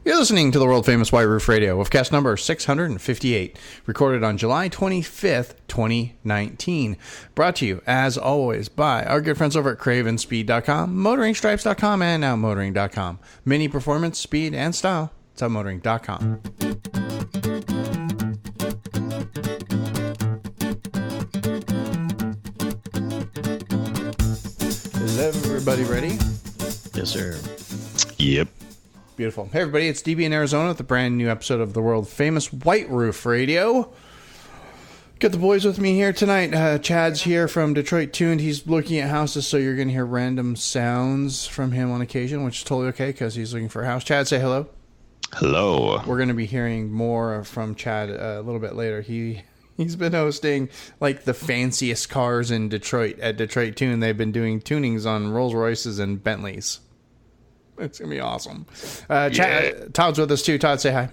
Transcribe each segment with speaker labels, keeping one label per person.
Speaker 1: You're listening to the world-famous White Roof Radio, Woofcast number 658, recorded on July 25th, 2019. Brought to you, as always, by our good friends over at CravenSpeed.com, MotoringStripes.com, and now Motoring.com. Mini performance, speed, and style. It's on Motoring.com. Is everybody ready?
Speaker 2: Yes, sir.
Speaker 3: Yep.
Speaker 1: Beautiful. Hey, everybody, it's DB in Arizona with a brand new episode of the world-famous White Roof Radio. Got the boys with me here tonight. Chad's here from Detroit Tuned. He's looking at houses, so you're going to hear random sounds from him on occasion, which is totally okay because he's looking for a house. Chad, say hello.
Speaker 3: Hello.
Speaker 1: We're going to be hearing more from Chad a little bit later. He's been hosting like the fanciest cars in Detroit at Detroit Tuned. They've been doing tunings on Rolls Royces and Bentleys. It's going to be awesome. Chad, Todd's with us too. Todd, say hi.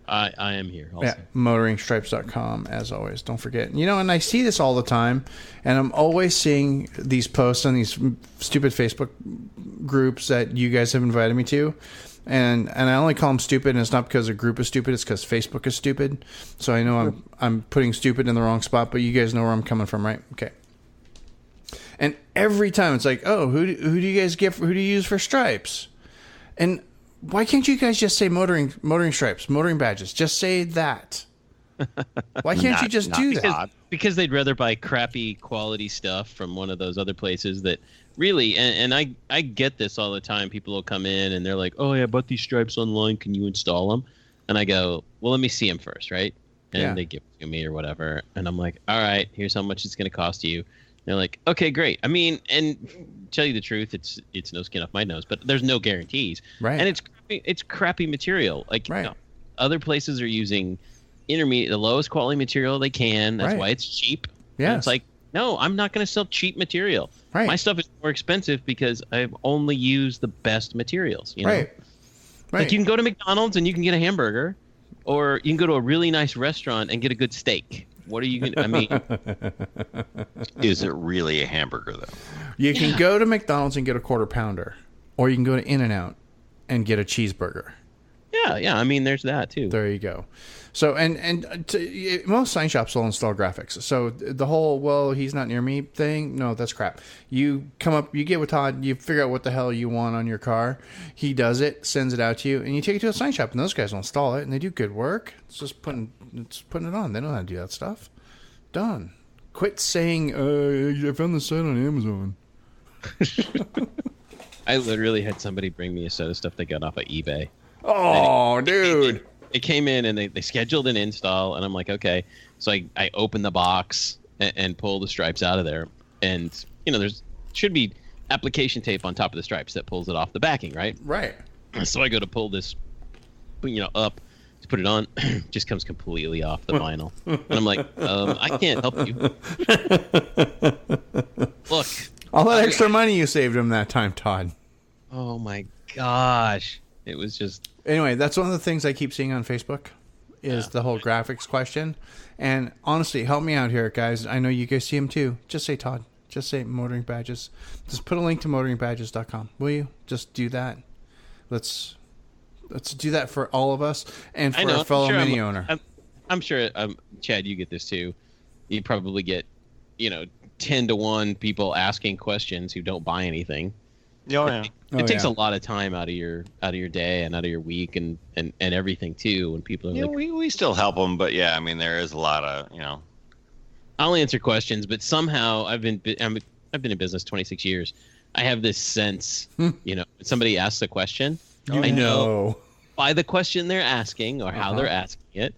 Speaker 2: I am here also.
Speaker 1: Yeah, motoringstripes.com, as always. Don't forget. You know, and I see this all the time, and I'm always seeing these posts on these stupid Facebook groups that you guys have invited me to. And I only call them stupid, and it's not because a group is stupid. It's because Facebook is stupid. So I know I'm putting stupid in the wrong spot, but you guys know where I'm coming from, right? Okay. And every time it's like, oh, who do you guys get? Who do you use for stripes? And why can't you guys just say motoring stripes, motoring badges? Just say that. Why can't you just do that?
Speaker 2: Because they'd rather buy crappy quality stuff from one of those other places that really, and I get this all the time. People will come in and they're like, oh, yeah, I bought these stripes online. Can you install them? And I go, well, let me see them first, right? And they give it to me or whatever. And I'm like, all right, here's how much it's going to cost you. They're like, okay, great. I mean, and tell you the truth, it's no skin off my nose, but there's no guarantees.
Speaker 1: Right.
Speaker 2: And it's crappy material. Like, right. Other places are using the lowest quality material they can. That's why it's cheap. Yeah. It's like, no, I'm not going to sell cheap material. Right. My stuff is more expensive because I've only used the best materials. You know? Right. Like you can go to McDonald's and you can get a hamburger, or you can go to a really nice restaurant and get a good steak. What are you going to, I mean.
Speaker 3: Is it really a hamburger, though?
Speaker 1: You can go to McDonald's and get a quarter pounder, or you can go to In-N-Out and get a cheeseburger.
Speaker 2: Yeah. I mean, there's that, too.
Speaker 1: There you go. So, most sign shops will install graphics. So, the whole, well, he's not near me thing, no, that's crap. You come up, you get with Todd, you figure out what the hell you want on your car. He does it, sends it out to you, and you take it to a sign shop, and those guys will install it, and they do good work. It's just putting it on. They know how to do that stuff. Done. Quit saying, I found the site on Amazon.
Speaker 2: I literally had somebody bring me a set of stuff they got off of eBay.
Speaker 1: Oh, dude.
Speaker 2: It came in and they scheduled an install, and I'm like, okay. So I open the box and pull the stripes out of there. And, there's should be application tape on top of the stripes that pulls it off the backing, right?
Speaker 1: Right.
Speaker 2: So I go to pull this, up to put it on. Just comes completely off the vinyl. And I'm like, I can't help you. Look.
Speaker 1: All that extra money you saved him that time, Todd.
Speaker 2: Oh, my gosh. It was just...
Speaker 1: Anyway, that's one of the things I keep seeing on Facebook is the whole graphics question. And honestly, help me out here, guys. I know you guys see them too. Just say Todd. Just say motoring badges. Just put a link to motoringbadges.com. Will you? Just do that. Let's do that for all of us and for our fellow mini owner.
Speaker 2: I'm sure, Chad, you get this too. You probably get, 10 to 1 people asking questions who don't buy anything.
Speaker 3: Oh, yeah.
Speaker 2: It takes a lot of time out of your day and out of your week and everything too. When people are
Speaker 3: we still help them, but yeah, I mean there is a lot of
Speaker 2: I'll answer questions, but somehow I've been in business 26 years. I have this sense, when somebody asks a question, I know by the question they're asking or how they're asking it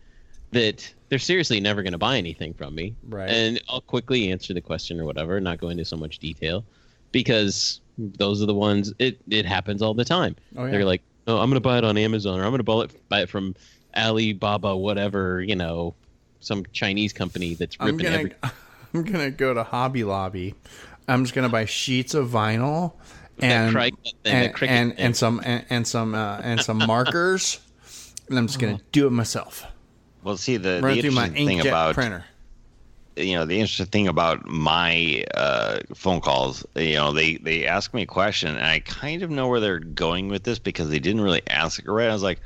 Speaker 2: that they're seriously never going to buy anything from me.
Speaker 1: Right.
Speaker 2: And I'll quickly answer the question or whatever, not go into so much detail, because those are the ones it happens all the time. Oh, yeah. They're like, oh, I'm going to buy it on Amazon, or I'm going to buy it from Alibaba, whatever, some Chinese company that's ripping everything.
Speaker 1: I'm going to go to Hobby Lobby. I'm just going to buy sheets of vinyl and some markers, and I'm just going to do it myself.
Speaker 3: Well, see, the interesting thing about
Speaker 1: printer.
Speaker 3: the interesting thing about my phone calls, they ask me a question, and I kind of know where they're going with this because they didn't really ask it right. I was like,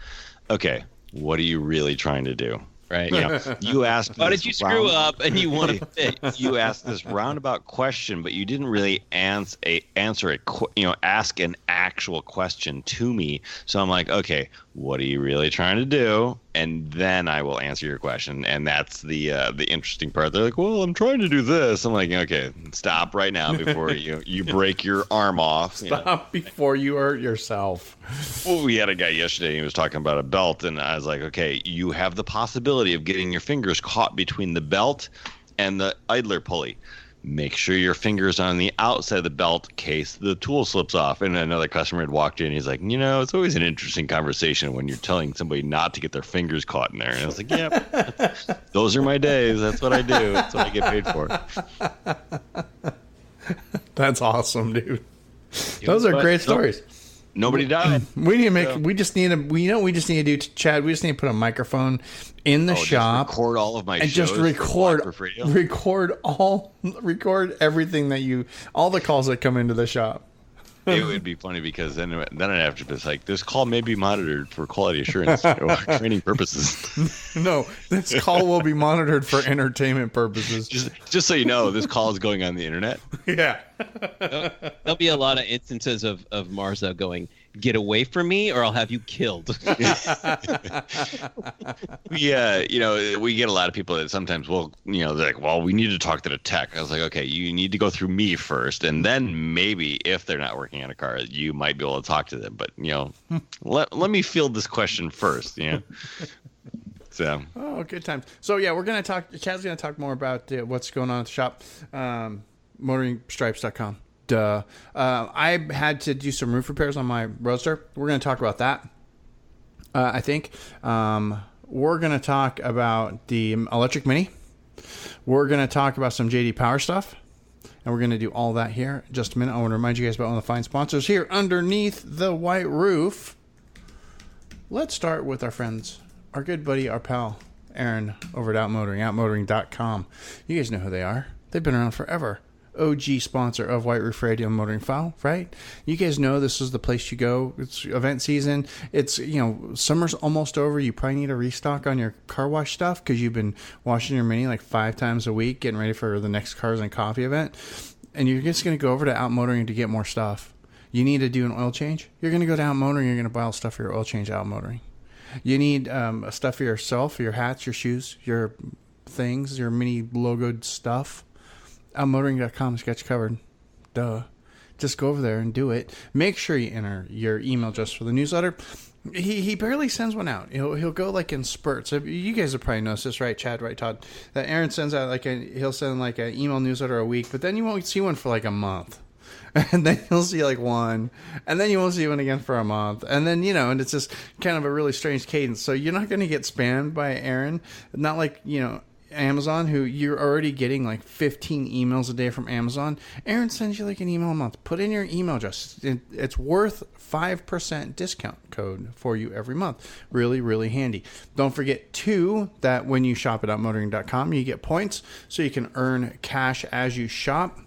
Speaker 3: okay, what are you really trying to do?
Speaker 2: Right.
Speaker 3: You asked.
Speaker 2: Why did you screw up and you want to fix?
Speaker 3: You asked this roundabout question, but you didn't really ask an actual question to me. So I'm like, okay, what are you really trying to do? And then I will answer your question. And that's the interesting part. They're like, well, I'm trying to do this. I'm like, okay, stop right now before you break your arm off.
Speaker 1: Stop before you hurt yourself.
Speaker 3: Well, we had a guy yesterday. He was talking about a belt, and I was like, okay, you have the possibility of getting your fingers caught between the belt and the idler pulley. Make sure your fingers on the outside of the belt in case the tool slips off. And another customer had walked in. He's like, it's always an interesting conversation when you're telling somebody not to get their fingers caught in there. And I was like, yeah, those are my days. That's what I do. That's what I get paid for.
Speaker 1: That's awesome, dude. Those are great stories.
Speaker 3: Nobody died.
Speaker 1: We just need to do, Chad. We just need to put a microphone in the shop,
Speaker 3: just record all of my
Speaker 1: and
Speaker 3: shows,
Speaker 1: just record everything all the calls that come into the shop.
Speaker 3: It would be funny because then I'd have to be like, this call may be monitored for quality assurance or training purposes.
Speaker 1: No, this call will be monitored for entertainment purposes.
Speaker 3: Just so you know, this call is going on the internet.
Speaker 1: Yeah.
Speaker 2: There'll be a lot of instances of Marza going, get away from me or I'll have you killed.
Speaker 3: We get a lot of people that sometimes they're like, well, we need to talk to the tech. I was like, okay, you need to go through me first. And then maybe if they're not working on a car, you might be able to talk to them. But, let me field this question first, So.
Speaker 1: Oh, good times. So, yeah, Chad's going to talk more about what's going on at the shop. Motoringstripes.com. Duh. I had to do some roof repairs on my Roadster. We're going to talk about that. I think we're going to talk about the electric Mini. We're going to talk about some JD Power stuff. And we're going to do all that here in just a minute. I want to remind you guys about one of the fine sponsors here underneath the white roof. Let's start with our friends, our good buddy, our pal, Aaron over at Outmotoring, outmotoring.com. You guys know who they are. They've been around forever. OG sponsor of White Roof Radio Motoring File, right? You guys know this is the place you go. It's event season. It's, summer's almost over. You probably need a restock on your car wash stuff because you've been washing your Mini like 5 times a week, getting ready for the next Cars and Coffee event. And you're just going to go over to Outmotoring to get more stuff. You need to do an oil change. You're going to go to Outmotoring. You're going to buy all stuff for your oil change at Outmotoring. You need stuff for yourself, your hats, your shoes, your things, your Mini logoed stuff. Outmotoring.com has got you covered. Duh. Just go over there and do it. Make sure you enter your email address for the newsletter. He barely sends one out. He'll go like in spurts. You guys have probably noticed this, right, Chad, right, Todd? That Aaron sends out he'll send like an email newsletter a week, but then you won't see one for like a month. And then you'll see like one, and then you won't see one again for a month. And then, and it's just kind of a really strange cadence. So you're not going to get spammed by Aaron. Not like, Amazon, who you're already getting like 15 emails a day from Amazon. Aaron sends you like an email a month. Put in your email address. It's worth 5% discount code for you every month. Really, really handy. Don't forget too that when you shop at outmotoring.com, you get points so you can earn cash as you shop.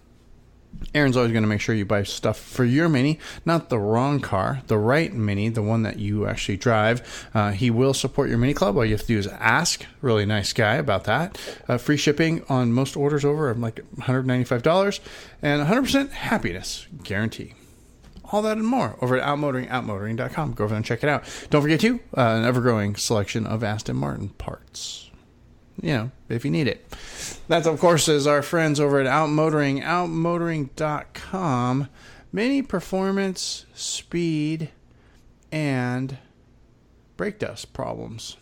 Speaker 1: Aaron's always going to make sure you buy stuff for your Mini, not the wrong car, the right Mini, the one that you actually drive. He will support your Mini Club. All you have to do is ask. Really nice guy about that. Free shipping on most orders over like $195 and 100% happiness guarantee. All that and more over at outmotoring.com. Go over there and check it out. Don't forget to an ever-growing selection of Aston Martin parts. If you need it. That, of course, is our friends over at Outmotoring, outmotoring.com. Mini performance, speed, and brake dust problems.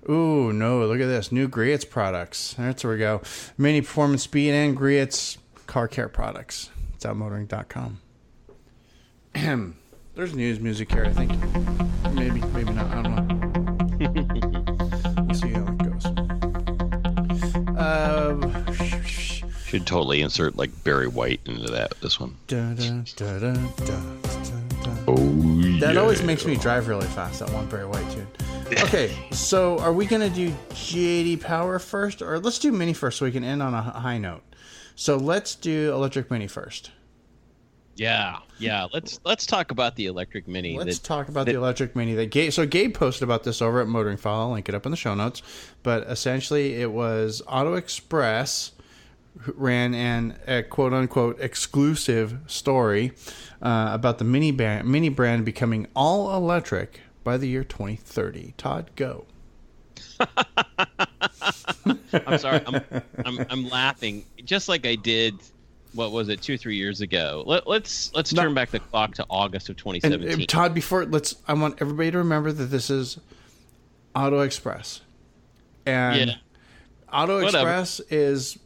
Speaker 1: Ooh, no, look at this. New Griot's products. That's where we go. Mini performance, speed, and Griot's car care products. It's outmotoring.com. There's news music here, I think. Maybe not. I don't know. Let's see how it goes.
Speaker 3: Should totally insert like Barry White into this one.
Speaker 1: Oh, yeah. That always makes me drive really fast, that one Barry White tune. Okay, so are we going to do JD Power first? Or let's do Mini first so we can end on a high note. So let's do Electric Mini first.
Speaker 2: Yeah. Let's talk about the Electric Mini.
Speaker 1: Let's talk about the Electric Mini. Gabe posted about this over at Motoring File. I'll link it up in the show notes. But essentially, it was Auto Express ran a quote-unquote exclusive story about the Mini brand becoming all electric by the year 2030. Todd, go.
Speaker 2: I'm sorry. I'm laughing just like I did. What was it, 2 or 3 years ago? Let's turn back the clock to August of 2017.
Speaker 1: And Todd, I want everybody to remember that this is Auto Express, and Auto Express is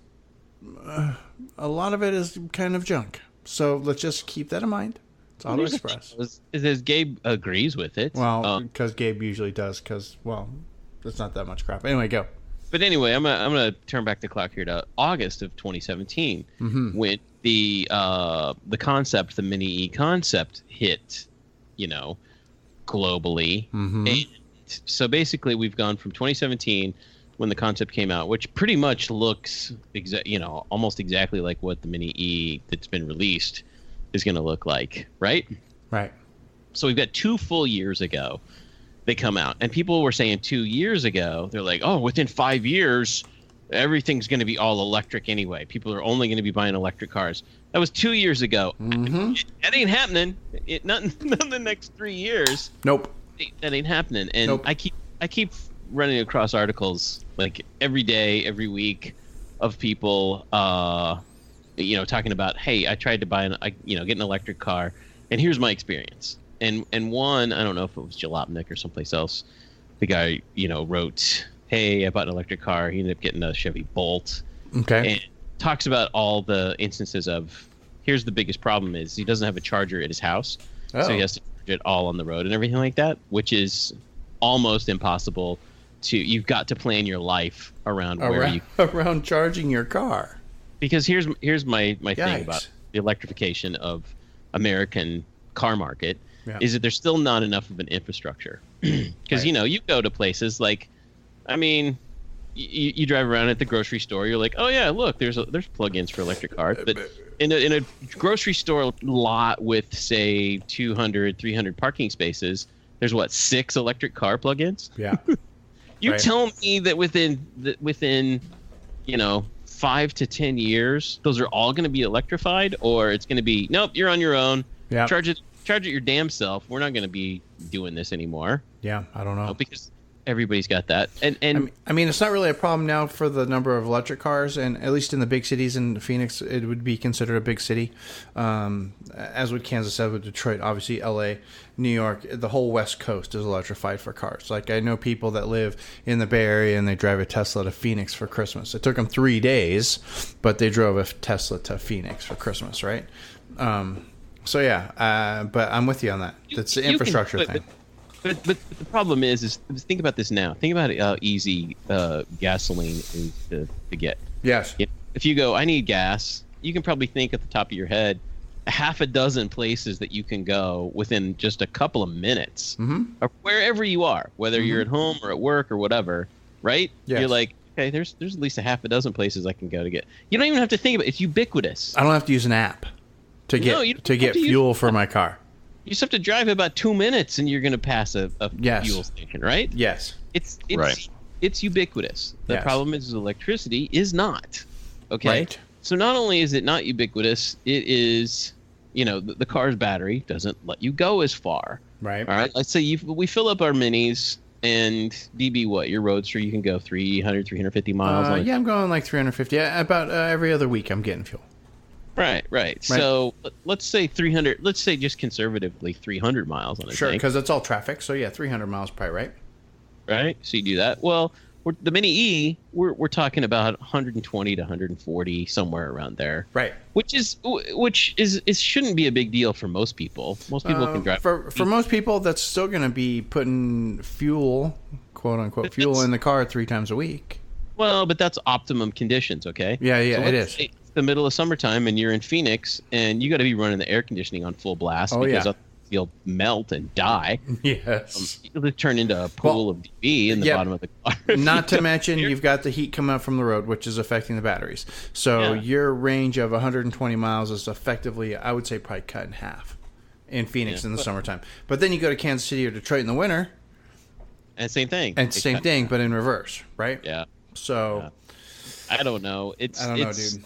Speaker 1: a lot of it is kind of junk. So let's just keep that in mind. It's Auto Express.
Speaker 2: As Gabe agrees with it.
Speaker 1: Well, because Gabe usually does. Because it's not that much crap. Anyway, go.
Speaker 2: But anyway, I'm gonna turn back the clock here to August of 2017 when the concept, the Mini E concept, hit, globally. And so basically, we've gone from 2017 when the concept came out, which pretty much looks almost exactly like what the Mini E that's been released is going to look like, right?
Speaker 1: Right.
Speaker 2: So we've got 2 full years ago they come out, and people were saying 2 years ago, they're like, oh, within 5 years, everything's going to be all electric anyway. People are only going to be buying electric cars. That was 2 years ago. That ain't happening. Not in the next 3 years.
Speaker 1: Nope.
Speaker 2: That ain't happening. And nope. I keep running across articles like every day, every week of people, talking about, hey, I tried to buy get an electric car, and here's my experience. And one, I don't know if it was Jalopnik or someplace else, the guy, wrote, hey, I bought an electric car. He ended up getting a Chevy Bolt. Okay. And talks about all the instances of, here's the biggest problem is he doesn't have a charger at his house. Oh. So he has to charge it all on the road and everything like that, which is almost impossible you've got to plan your life around
Speaker 1: charging your car.
Speaker 2: Because here's my thing about the electrification of American car market is that there's still not enough of an infrastructure. Because you go to places like, you drive around at the grocery store, you're like, oh yeah, look, there's plug-ins for electric cars, but in a grocery store lot with say 200, 300 parking spaces, there's 6 electric car plug-ins.
Speaker 1: Yeah.
Speaker 2: You tell me that within 5 to 10 years, those are all going to be electrified, or it's going to be, nope, you're on your own. Yeah. Charge it your damn self. We're not going to be doing this anymore.
Speaker 1: Yeah, I don't know.
Speaker 2: Because everybody's got that. And
Speaker 1: it's not really a problem now for the number of electric cars, and at least in the big cities, in Phoenix, it would be considered a big city. As with Kansas, as with Detroit, obviously LA, New York, the whole West Coast is electrified for cars. Like, I know people that live in the Bay Area and they drive a Tesla to Phoenix for Christmas. It took them 3 days, but they drove a Tesla to Phoenix for Christmas, right? But I'm with you on that. It's the infrastructure thing.
Speaker 2: But the problem is think about this now. Think about how easy gasoline is to get.
Speaker 1: Yes.
Speaker 2: If you go, I need gas, you can probably think at the top of your head a half a dozen places that you can go within just a couple of minutes, or wherever you are, whether you're at home or at work or whatever, right? Yes. You're like, okay, there's at least a half a dozen places I can go to get. You don't even have to think about it. It's ubiquitous.
Speaker 1: I don't have to use an app to get fuel for my car.
Speaker 2: You just have to drive about 2 minutes, and you're going to pass a fuel station, right?
Speaker 1: Yes.
Speaker 2: It's ubiquitous. The problem is electricity is not. Okay. Right. So not only is it not ubiquitous, it is, the car's battery doesn't let you go as far.
Speaker 1: Right.
Speaker 2: All right. Let's say we fill up our minis, and DB, your roadster, you can go 300, 350 miles.
Speaker 1: I'm going like 350. About every other week, I'm getting fuel.
Speaker 2: Right. So let's say 300. Let's say just conservatively 300 miles on a tank.
Speaker 1: Sure, because it's all traffic. So 300 miles probably, right?
Speaker 2: Right. So you do that. Well, the Mini E, we're talking about 120 to 140, somewhere around there.
Speaker 1: Right.
Speaker 2: Which shouldn't be a big deal for most people. Most people can drive.
Speaker 1: For most people, that's still going to be putting fuel, quote unquote, fuel in the car 3 times a week.
Speaker 2: Well, but that's optimum conditions, okay?
Speaker 1: Yeah, so it is.
Speaker 2: The middle of summertime and you're in Phoenix and you got to be running the air conditioning on full blast you'll melt and die.
Speaker 1: Yes.
Speaker 2: It'll turn into a pool of dB in the bottom of the car.
Speaker 1: Not to mention, you've got the heat coming up from the road, which is affecting the batteries. So your range of 120 miles is effectively, I would say, probably cut in half in Phoenix in the summertime. But then you go to Kansas City or Detroit in the winter.
Speaker 2: And same thing.
Speaker 1: And same thing, but in reverse, right?
Speaker 2: Yeah.
Speaker 1: So...
Speaker 2: I don't know. I don't
Speaker 1: know, dude.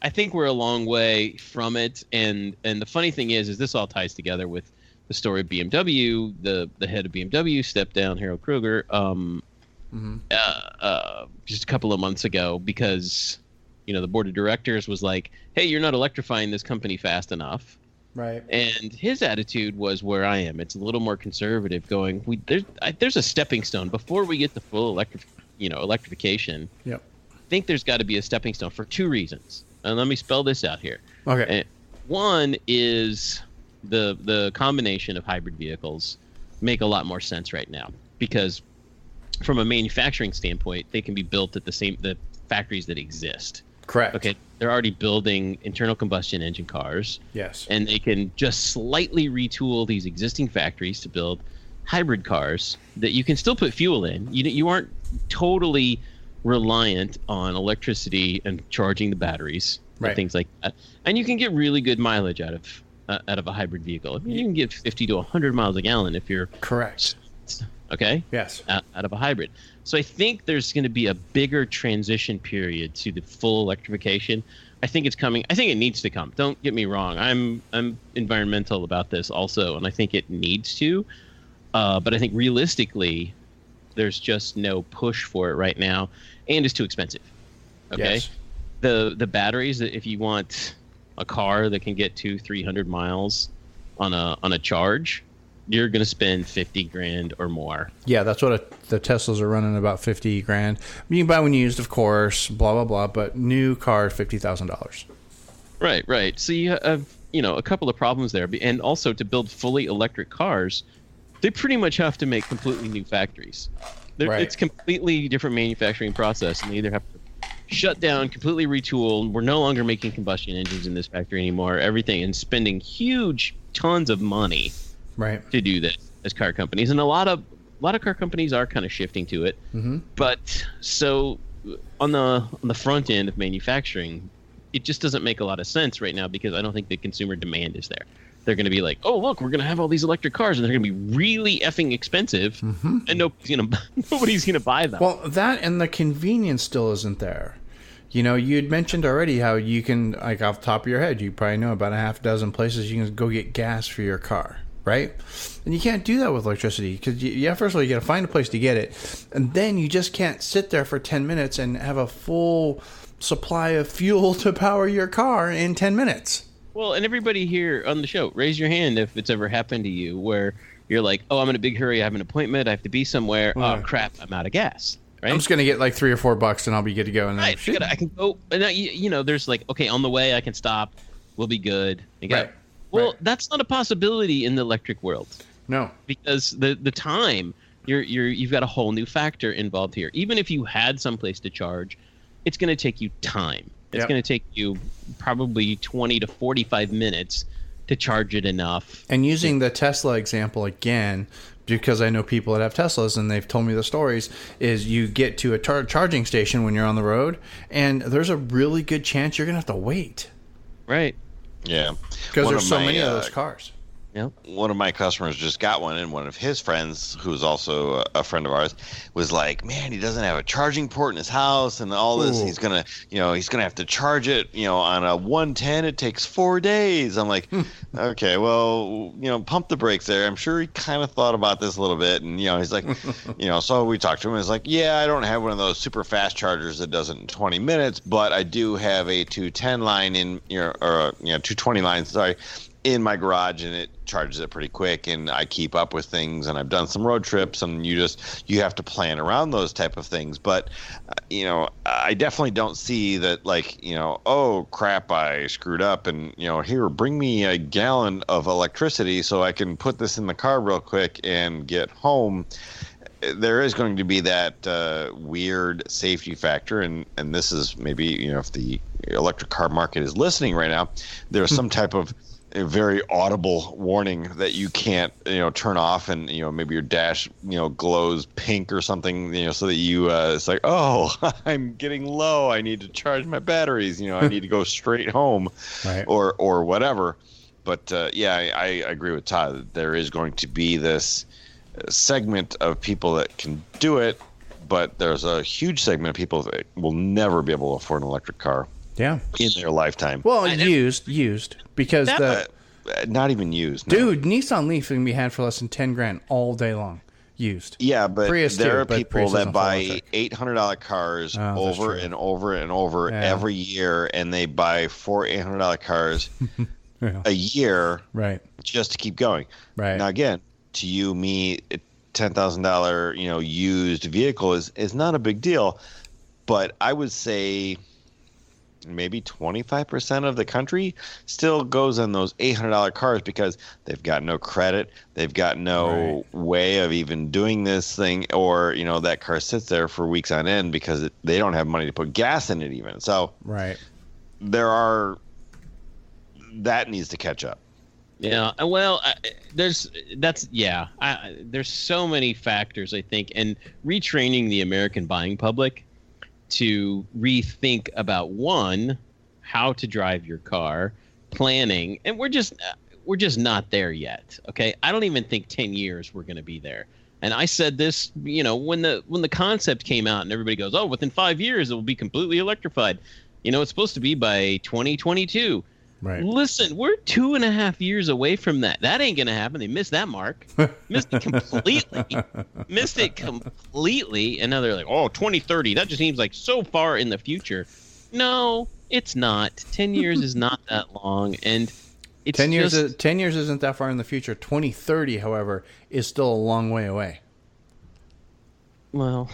Speaker 2: I think we're a long way from it, and the funny thing is this all ties together with the story of BMW. The head of BMW stepped down, Harold Kruger, just a couple of months ago because the board of directors was like, "Hey, you're not electrifying this company fast enough."
Speaker 1: Right.
Speaker 2: And his attitude was where I am. It's a little more conservative. Going, there's a stepping stone before we get to full electrification.
Speaker 1: Yep.
Speaker 2: I think there's got to be a stepping stone for two reasons. And let me spell this out here.
Speaker 1: Okay.
Speaker 2: One is the combination of hybrid vehicles make a lot more sense right now because from a manufacturing standpoint, they can be built at the factories that exist.
Speaker 1: Correct.
Speaker 2: Okay. They're already building internal combustion engine cars.
Speaker 1: Yes.
Speaker 2: And they can just slightly retool these existing factories to build hybrid cars that you can still put fuel in. You aren't totally reliant on electricity and charging the batteries and things like that, and you can get really good mileage out of a hybrid vehicle. I mean, you can get 50 to 100 miles a gallon if you're
Speaker 1: correct.
Speaker 2: Okay.
Speaker 1: Yes.
Speaker 2: Out of a hybrid. So I think there's going to be a bigger transition period to the full electrification. I think it's coming. I think it needs to come. Don't get me wrong. I'm environmental about this also, and I think it needs to. But I think realistically, there's just no push for it right now, and it's too expensive. Okay.
Speaker 1: Yes.
Speaker 2: The batteries, if you want a car that can get 200-300 miles on a charge, you're going to spend $50,000 or more.
Speaker 1: Yeah, that's what the Teslas are running, about $50,000. You can buy one used, of course, blah blah blah, but new car $50,000.
Speaker 2: Right. So you have a couple of problems there, and also to build fully electric cars, they pretty much have to make completely new factories. It's completely different manufacturing process, and they either have to shut down, completely retool. We're no longer making combustion engines in this factory anymore. Everything, and spending huge tons of money to do this as car companies, and a lot of car companies are kind of shifting to it. Mm-hmm. But so on the front end of manufacturing, it just doesn't make a lot of sense right now because I don't think the consumer demand is there. They're going to be like, oh, look, we're going to have all these electric cars, and they're going to be really effing expensive, and nobody's going to buy them.
Speaker 1: Well, that and the convenience still isn't there. You'd mentioned already how you can, like off the top of your head, you probably know about a half dozen places you can go get gas for your car, right? And you can't do that with electricity because, first of all, you got to find a place to get it, and then you just can't sit there for 10 minutes and have a full supply of fuel to power your car in 10 minutes.
Speaker 2: Well, and everybody here on the show, raise your hand if it's ever happened to you where you're like, oh, I'm in a big hurry. I have an appointment. I have to be somewhere. Oh, crap. I'm out of gas. Right?
Speaker 1: I'm just going to get like $3 or $4 and I'll be good to go. And
Speaker 2: I can go. And now, there's like, okay, on the way I can stop. We'll be good. Well, that's not a possibility in the electric world.
Speaker 1: No.
Speaker 2: Because the time, you've got a whole new factor involved here. Even if you had someplace to charge, it's going to take you time. It's going to take you probably 20 to 45 minutes to charge it enough.
Speaker 1: And using the Tesla example again, because I know people that have Teslas and they've told me the stories, is you get to a charging station when you're on the road, and there's a really good chance you're going to have to wait.
Speaker 2: Right.
Speaker 3: Yeah.
Speaker 1: Because there's so many of those cars.
Speaker 2: Yep.
Speaker 3: One of my customers just got one, and one of his friends, who's also a friend of ours, was like, "Man, he doesn't have a charging port in his house, and all this. Ooh. He's gonna have to charge it, on a 110. It takes 4 days." I'm like, "Okay, well, pump the brakes there." I'm sure he kind of thought about this a little bit, and he's like, So we talked to him. He's like, "Yeah, I don't have one of those super fast chargers that does it in 20 minutes, but I do have a 210 line in 220 line. Sorry." In my garage, and it charges it pretty quick, and I keep up with things, and I've done some road trips, and you have to plan around those type of things. But I definitely don't see that, like, oh crap, I screwed up, and here, bring me a gallon of electricity so I can put this in the car real quick and get home. There is going to be that weird safety factor, and this is maybe if the electric car market is listening right now, there's some type of a very audible warning that you can't, turn off, and maybe your dash, glows pink or something, so that you, it's like, oh, I'm getting low. I need to charge my batteries. I need to go straight home,
Speaker 1: right.
Speaker 3: or whatever. But I agree with Todd. That there is going to be this segment of people that can do it, but there's a huge segment of people that will never be able to afford an electric car.
Speaker 1: Yeah,
Speaker 3: in their lifetime.
Speaker 1: Well, used because
Speaker 3: not even used. No.
Speaker 1: Dude, Nissan Leaf can be had for less than $10,000 all day long. Used.
Speaker 3: Yeah, but
Speaker 1: Prius
Speaker 3: there
Speaker 1: too,
Speaker 3: are people that buy $800 cars over and over and over every year, and they buy 4 $800 cars a year,
Speaker 1: right?
Speaker 3: Just to keep going.
Speaker 1: Right.
Speaker 3: Now, again, to you, me, $10,000, used vehicle is not a big deal, but I would say maybe 25% of the country still goes on those $800 cars because they've got no credit, they've got no way of even doing this thing, or that car sits there for weeks on end because they don't have money to put gas in it even. So that needs to catch up.
Speaker 2: Yeah, well, there's so many factors, I think, and retraining the American buying public to rethink about how to drive your car, planning, and we're just not there yet. Okay, I don't even think 10 years we're going to be there. And I said this, when the concept came out, and everybody goes, "Oh, within 5 years it will be completely electrified." It's supposed to be by 2022.
Speaker 1: Right.
Speaker 2: Listen, we're 2.5 years away from that. That ain't gonna happen. They missed that mark. Missed it completely. And now they're like, oh, 2030. That just seems like so far in the future. No, it's not. 10 years is not that long. And it's
Speaker 1: 10 years. 10 years isn't that far in the future. 2030, however, is still a long way away.
Speaker 2: Well,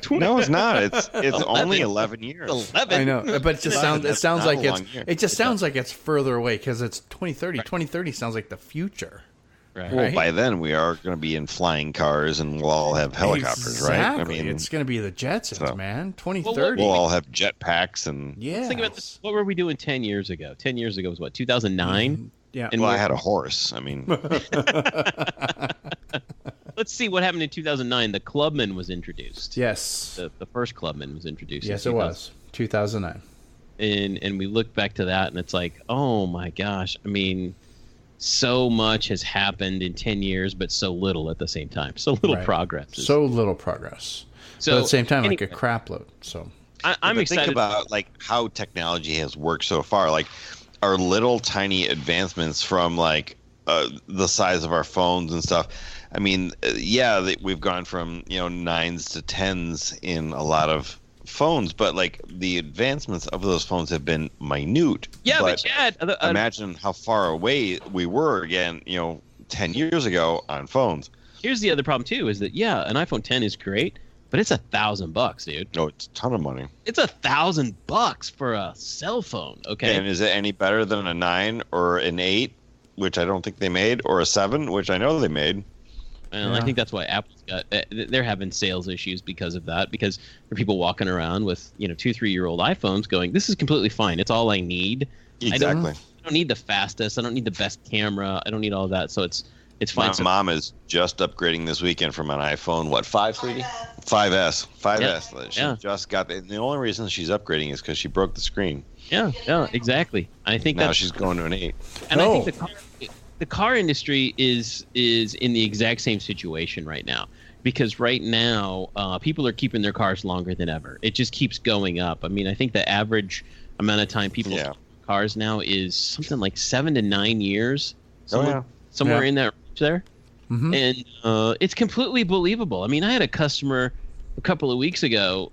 Speaker 3: no, it's not. It's only 11 years.
Speaker 2: 11.
Speaker 1: I know, but it just sounds like it's further away because it's 2030. Right. 2030 sounds like the future.
Speaker 3: Right. Well, by then we are going to be in flying cars, and we'll all have helicopters, right? I mean,
Speaker 1: it's going to be the Jetsons, man. 2030.
Speaker 3: We'll all have jetpacks, and
Speaker 2: think about this. What were we doing 10 years ago? 10 years ago was what? 2009.
Speaker 1: Yeah.
Speaker 3: And I had a horse. I mean.
Speaker 2: Let's see what happened in 2009. The Clubman was introduced.
Speaker 1: Yes.
Speaker 2: The first Clubman was introduced.
Speaker 1: Yes, it was. 2009.
Speaker 2: And we look back to that, and it's like, oh my gosh. I mean, so much has happened in 10 years, but so little at the same time. So little progress.
Speaker 1: So little progress. So but at the same time, like a crap load. So
Speaker 2: I'm excited.
Speaker 3: Think about like how technology has worked so far. Like our little tiny advancements from like the size of our phones and stuff. I mean, we've gone from 9s to 10s in a lot of phones, but like the advancements of those phones have been minute.
Speaker 2: Yeah, but Chad,
Speaker 3: imagine how far away we were again, 10 years ago on phones.
Speaker 2: Here's the other problem too: is that an iPhone 10 is great, but it's $1,000, dude.
Speaker 3: No, it's a ton of money.
Speaker 2: It's $1,000 for a cell phone. Okay.
Speaker 3: And is it any better than a 9 or an 8, which I don't think they made, or a 7, which I know they made?
Speaker 2: And I think that's why Apple's they're having sales issues because of that. Because there are people walking around with 2-3-year-old iPhones going, "This is completely fine. It's all I need.
Speaker 3: Exactly.
Speaker 2: I don't need the fastest. I don't need the best camera. I don't need all of that. So it's fine."
Speaker 3: My mom is just upgrading this weekend from an iPhone 5, sweetie? 5S. 5S.
Speaker 2: Yeah.
Speaker 3: She just got it. The only reason she's upgrading is because she broke the screen.
Speaker 2: Yeah, exactly. I think
Speaker 3: now she's going to an 8.
Speaker 2: And I think the car industry is in the exact same situation right now, because right now people are keeping their cars longer than ever. It just keeps going up. I mean, I think the average amount of time people keep cars now is something like 7 to 9 years. Somewhere in that range there. Mm-hmm. And it's completely believable. I mean, I had a customer a couple of weeks ago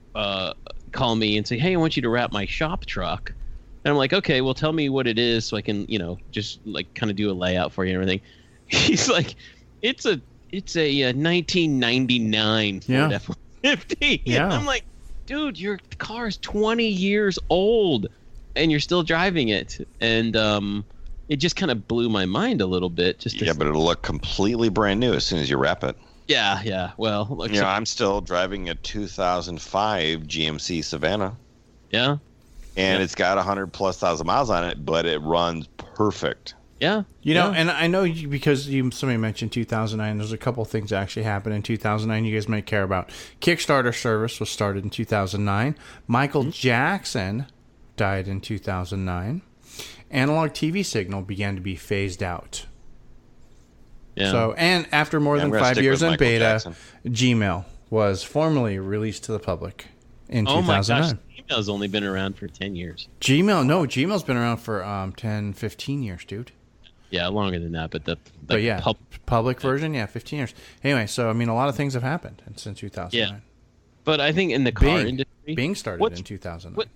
Speaker 2: call me and say, "Hey, I want you to wrap my shop truck." And I'm like, "Okay, well, tell me what it is so I can, just like kind of do a layout for you and everything." He's like, "It's a 1999 Ford F-150." Yeah. And I'm like, "Dude, your car is 20 years old, and you're still driving it." And it just kind of blew my mind a little bit.
Speaker 3: But it'll look completely brand new as soon as you wrap it.
Speaker 2: Yeah. Well,
Speaker 3: I'm still driving a 2005 GMC Savannah.
Speaker 2: Yeah.
Speaker 3: And it's got 100,000+ miles on it, but it runs perfect.
Speaker 2: Yeah.
Speaker 1: You know, and I know because somebody mentioned 2009. There's a couple things that actually happened in 2009 you guys might care about. Kickstarter service was started in 2009. Michael Jackson died in 2009. Analog TV signal began to be phased out.
Speaker 2: Yeah.
Speaker 1: So, and after more than 5 years in beta,
Speaker 3: Jackson.
Speaker 1: Gmail was formally released to the public in 2009.
Speaker 2: My gosh, Gmail's only been around for 10 years.
Speaker 1: Gmail's been around for 10, 15 years, dude.
Speaker 2: Yeah, longer than that, but
Speaker 1: public version, 15 years. Anyway, so I mean, a lot of things have happened since 2009.
Speaker 2: Yeah. But I think in the car industry,
Speaker 1: Bing started in 2009.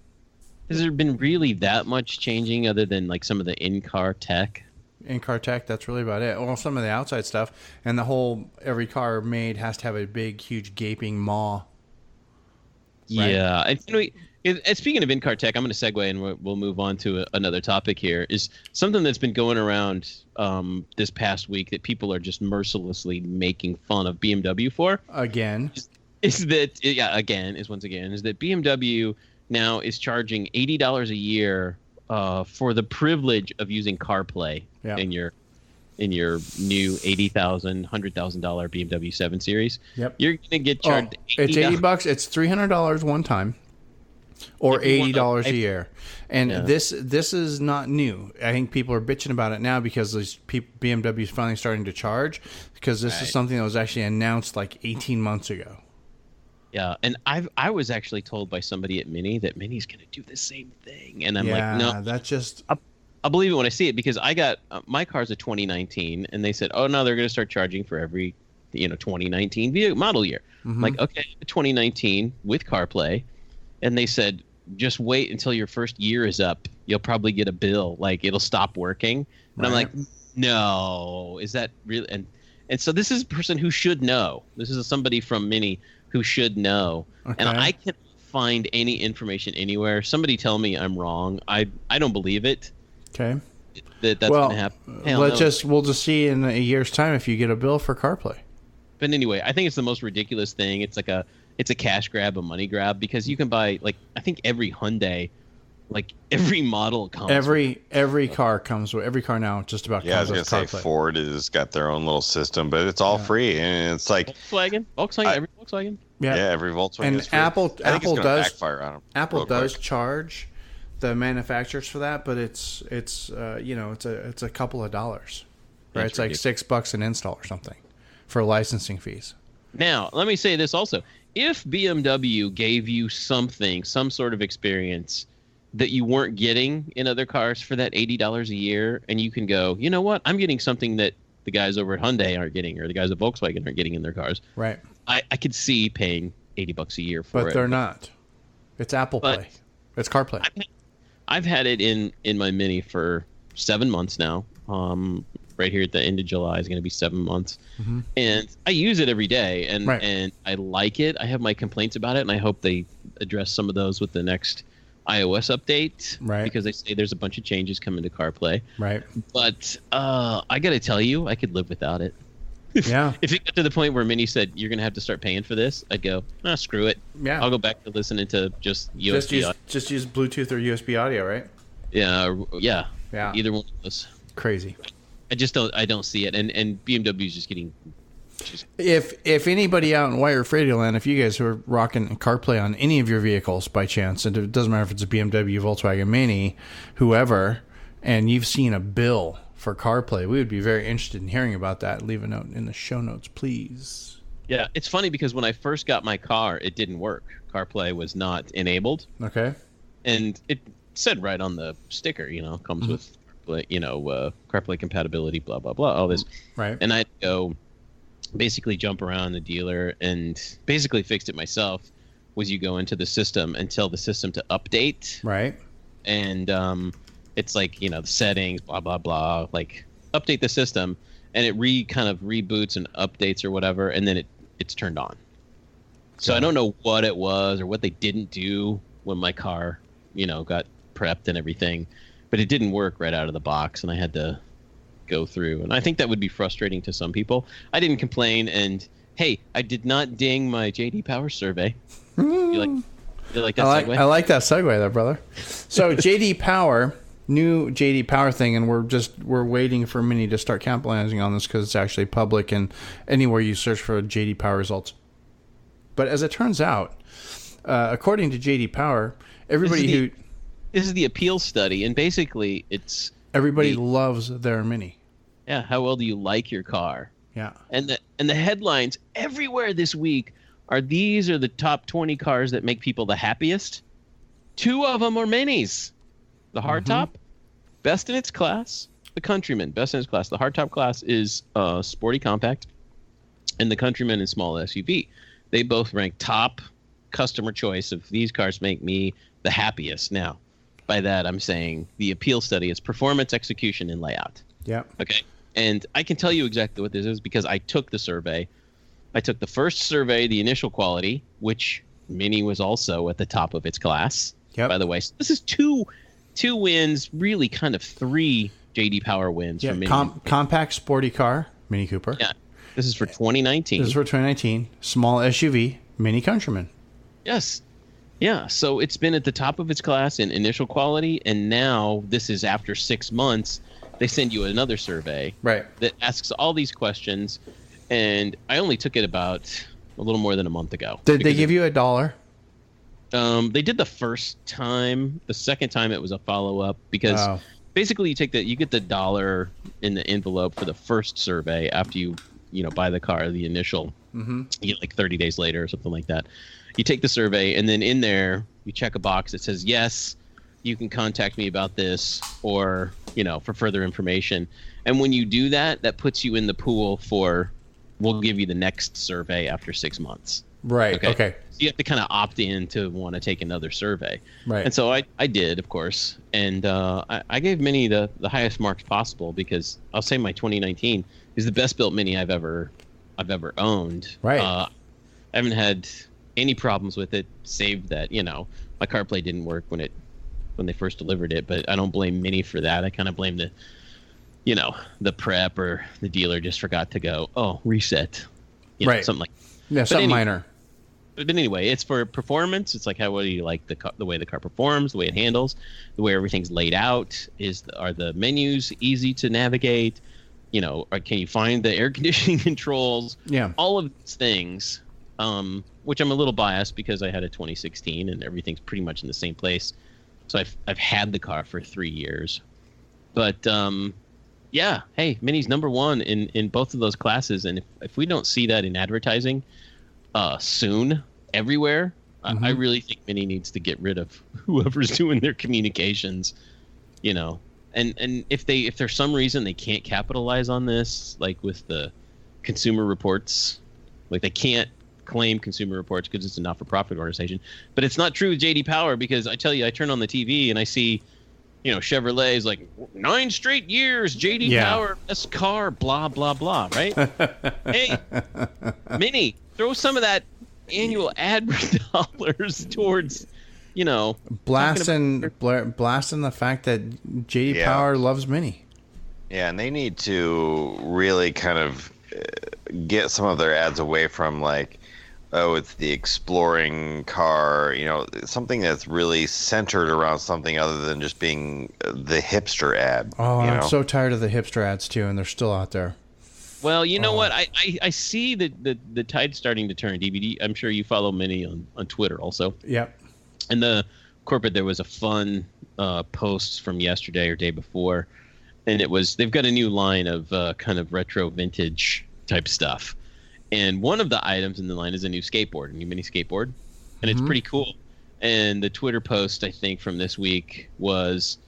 Speaker 2: Has there been really that much changing other than like some of the in-car tech?
Speaker 1: In-car tech, that's really about it. Well, some of the outside stuff, and the whole every car made has to have a big, huge, gaping maw. Right?
Speaker 2: Yeah, and speaking of in-car tech, I'm going to segue and we'll move on to another topic here. Is something that's been going around this past week that people are just mercilessly making fun of BMW for.
Speaker 1: Again,
Speaker 2: is that BMW now is charging $80 a year for the privilege of using CarPlay in your new $80,000, $100,000 BMW 7 Series.
Speaker 1: Yep.
Speaker 2: You're going to get charged
Speaker 1: it's $80. It's $300 one time, or $80 a year. And this is not new. I think people are bitching about it now because BMW is finally starting to charge, because this is something that was actually announced like 18 months ago.
Speaker 2: Yeah, and I was actually told by somebody at Mini that Mini's going to do the same thing, and I'm like, no,
Speaker 1: that's just.
Speaker 2: I'll believe it when I see it, because I got my car's a 2019, and they said, oh no, they're going to start charging for every 2019 model year. I'm like, okay, 2019 with CarPlay, and they said just wait until your first year is up. You'll probably get a bill, like it'll stop working, and I'm like, no, is that really? And so this is a person who should know. This is somebody from Mini who should know. Okay. And I can't find any information anywhere. Somebody tell me I'm wrong. I don't believe it.
Speaker 1: Okay.
Speaker 2: That's going to happen.
Speaker 1: We'll just see in a year's time if you get a bill for CarPlay.
Speaker 2: But anyway, I think it's the most ridiculous thing. It's like a cash grab, a money grab, because you can buy, like, I think every Hyundai, like every model comes. Every
Speaker 1: car comes with every car now. Just about comes with CarPlay.
Speaker 3: I was gonna say Ford has got their own little system, but it's all free, and it's like
Speaker 2: Volkswagen, every Volkswagen.
Speaker 3: Yeah, every Volkswagen.
Speaker 1: And
Speaker 3: is free.
Speaker 1: Apple does
Speaker 3: backfire on them.
Speaker 1: Apple does charge the manufacturers for that, but it's a couple of dollars, right? It's like $6 an install or something for licensing fees.
Speaker 2: Now, let me say this also: if BMW gave you some sort of experience that you weren't getting in other cars for that $80 a year, and you can go, you know what, I'm getting something that the guys over at Hyundai aren't getting, or the guys at Volkswagen aren't getting in their cars.
Speaker 1: Right.
Speaker 2: I could see paying $80 a year for it.
Speaker 1: But they're not. It's Apple Play. It's CarPlay.
Speaker 2: I've had it in my Mini for 7 months now. Right here at the end of July is going to be 7 months. Mm-hmm. And I use it every day, and I like it. I have my complaints about it, and I hope they address some of those with the next iOS update, because they say there's a bunch of changes coming to CarPlay. Right. But I got to tell you, I could live without it.
Speaker 1: Yeah.
Speaker 2: If it got to the point where Mini said you're going to have to start paying for this, I'd go, screw it. Yeah. I'll go back to listening to just USB.
Speaker 1: Just use Bluetooth or USB audio, right?
Speaker 2: Yeah. Yeah. Either one of those.
Speaker 1: Crazy.
Speaker 2: I don't see it, and BMW is just getting.
Speaker 1: If anybody out in Wire Radio Land, if you guys are rocking CarPlay on any of your vehicles by chance, and it doesn't matter if it's a BMW, Volkswagen, Mini, whoever, and you've seen a bill for CarPlay, we would be very interested in hearing about that. Leave a note in the show notes, please.
Speaker 2: Yeah, it's funny because when I first got my car, it didn't work. CarPlay was not enabled.
Speaker 1: Okay.
Speaker 2: And it said right on the sticker, comes with CarPlay compatibility, blah blah blah, all this.
Speaker 1: Right.
Speaker 2: And I'd go basically jump around the dealer and basically fixed it myself. Was you go into the system and tell the system to update.
Speaker 1: Right.
Speaker 2: And it's like, the settings, blah blah blah, like update the system, and it kind of reboots and updates or whatever, and then it's turned on. So I don't know what it was or what they didn't do when my car, got prepped and everything, but it didn't work right out of the box, and I had to go through. And I think that would be frustrating to some people. I didn't complain, and hey, I did not ding my JD Power survey. You like that segue?
Speaker 1: I like that segue there, brother. So JD Power new JD Power thing, and we're waiting for Mini to start capitalizing on this because it's actually public and anywhere you search for JD Power results. But as it turns out, according to JD Power, everybody
Speaker 2: this is the appeal study, and basically it's
Speaker 1: everybody loves their Mini.
Speaker 2: Yeah, how well do you like your car?
Speaker 1: Yeah,
Speaker 2: and the headlines everywhere this week these are the top 20 cars that make people the happiest. 2 of them are Minis. The hardtop, best in its class. The Countryman, best in its class. The hardtop class is sporty compact, and the Countryman is small SUV. They both rank top customer choice of these cars make me the happiest. Now, by that I'm saying the appeal study is performance, execution, and layout.
Speaker 1: Yeah.
Speaker 2: Okay. And I can tell you exactly what this is because I took the survey. I took the first survey, the initial quality, which Mini was also at the top of its class.
Speaker 1: Yep.
Speaker 2: By the way, so this is two wins, really kind of 3 JD Power wins for Mini.
Speaker 1: Compact sporty car, Mini Cooper.
Speaker 2: Yeah. This is for 2019.
Speaker 1: This is for 2019. Small SUV, Mini Countryman.
Speaker 2: Yes. Yeah. So it's been at the top of its class in initial quality, and now this is after 6 months. They send you another survey that asks all these questions, and I only took it about a little more than a month ago.
Speaker 1: Did they give you $1?
Speaker 2: They did the first time. The second time it was a follow-up because basically you get the $1 in the envelope for the first survey after you buy the car, the initial. Mm-hmm. You get like 30 days later or something like that. You take the survey, and then in there you check a box that says yes, you can contact me about this, or for further information. And when you do that, that puts you in the pool for we'll give you the next survey after 6 months.
Speaker 1: Right. Okay.
Speaker 2: So you have to kind of opt in to want to take another survey.
Speaker 1: Right.
Speaker 2: And so I did, of course, and I gave Mini the highest marks possible because I'll say my 2019 is the best built Mini I've ever owned.
Speaker 1: Right.
Speaker 2: I haven't had any problems with it, save that my CarPlay didn't work when they first delivered it, but I don't blame Mini for that. I kind of blame the prep or the dealer just forgot to go reset,
Speaker 1: right?
Speaker 2: Something like
Speaker 1: something minor.
Speaker 2: But anyway, it's for performance. It's like how well do you like the way the car performs, the way it handles, the way everything's laid out. Are the menus easy to navigate? Or can you find the air conditioning controls?
Speaker 1: Yeah,
Speaker 2: all of these things. Which I'm a little biased because I had a 2016 and everything's pretty much in the same place. So I've had the car for 3 years, but yeah, hey, Mini's number 1 in both of those classes, and if we don't see that in advertising soon everywhere, I really think Mini needs to get rid of whoever's doing their communications, and if there's some reason they can't capitalize on this, like with the Consumer Reports, like they can't claim Consumer Reports because it's a not-for-profit organization, but it's not true with JD Power because I tell you, I turn on the TV and I see, Chevrolet is like 9 straight years JD Power best car, blah blah blah, right? Hey, Mini, throw some of that annual ad dollars towards,
Speaker 1: blasting the fact that JD Power loves Mini.
Speaker 3: Yeah, and they need to really kind of get some of their ads away from like, oh, it's the exploring car, something that's really centered around something other than just being the hipster ad.
Speaker 1: Oh, I'm so tired of the hipster ads too, and they're still out there.
Speaker 2: Well, you know what? I see the tide starting to turn. DVD. I'm sure you follow Mini on Twitter also.
Speaker 1: Yep.
Speaker 2: And the corporate, there was a fun post from yesterday or day before, and they've got a new line of kind of retro vintage type stuff. And one of the items in the line is a new Mini skateboard, and it's pretty cool. And the Twitter post, I think, from this week was,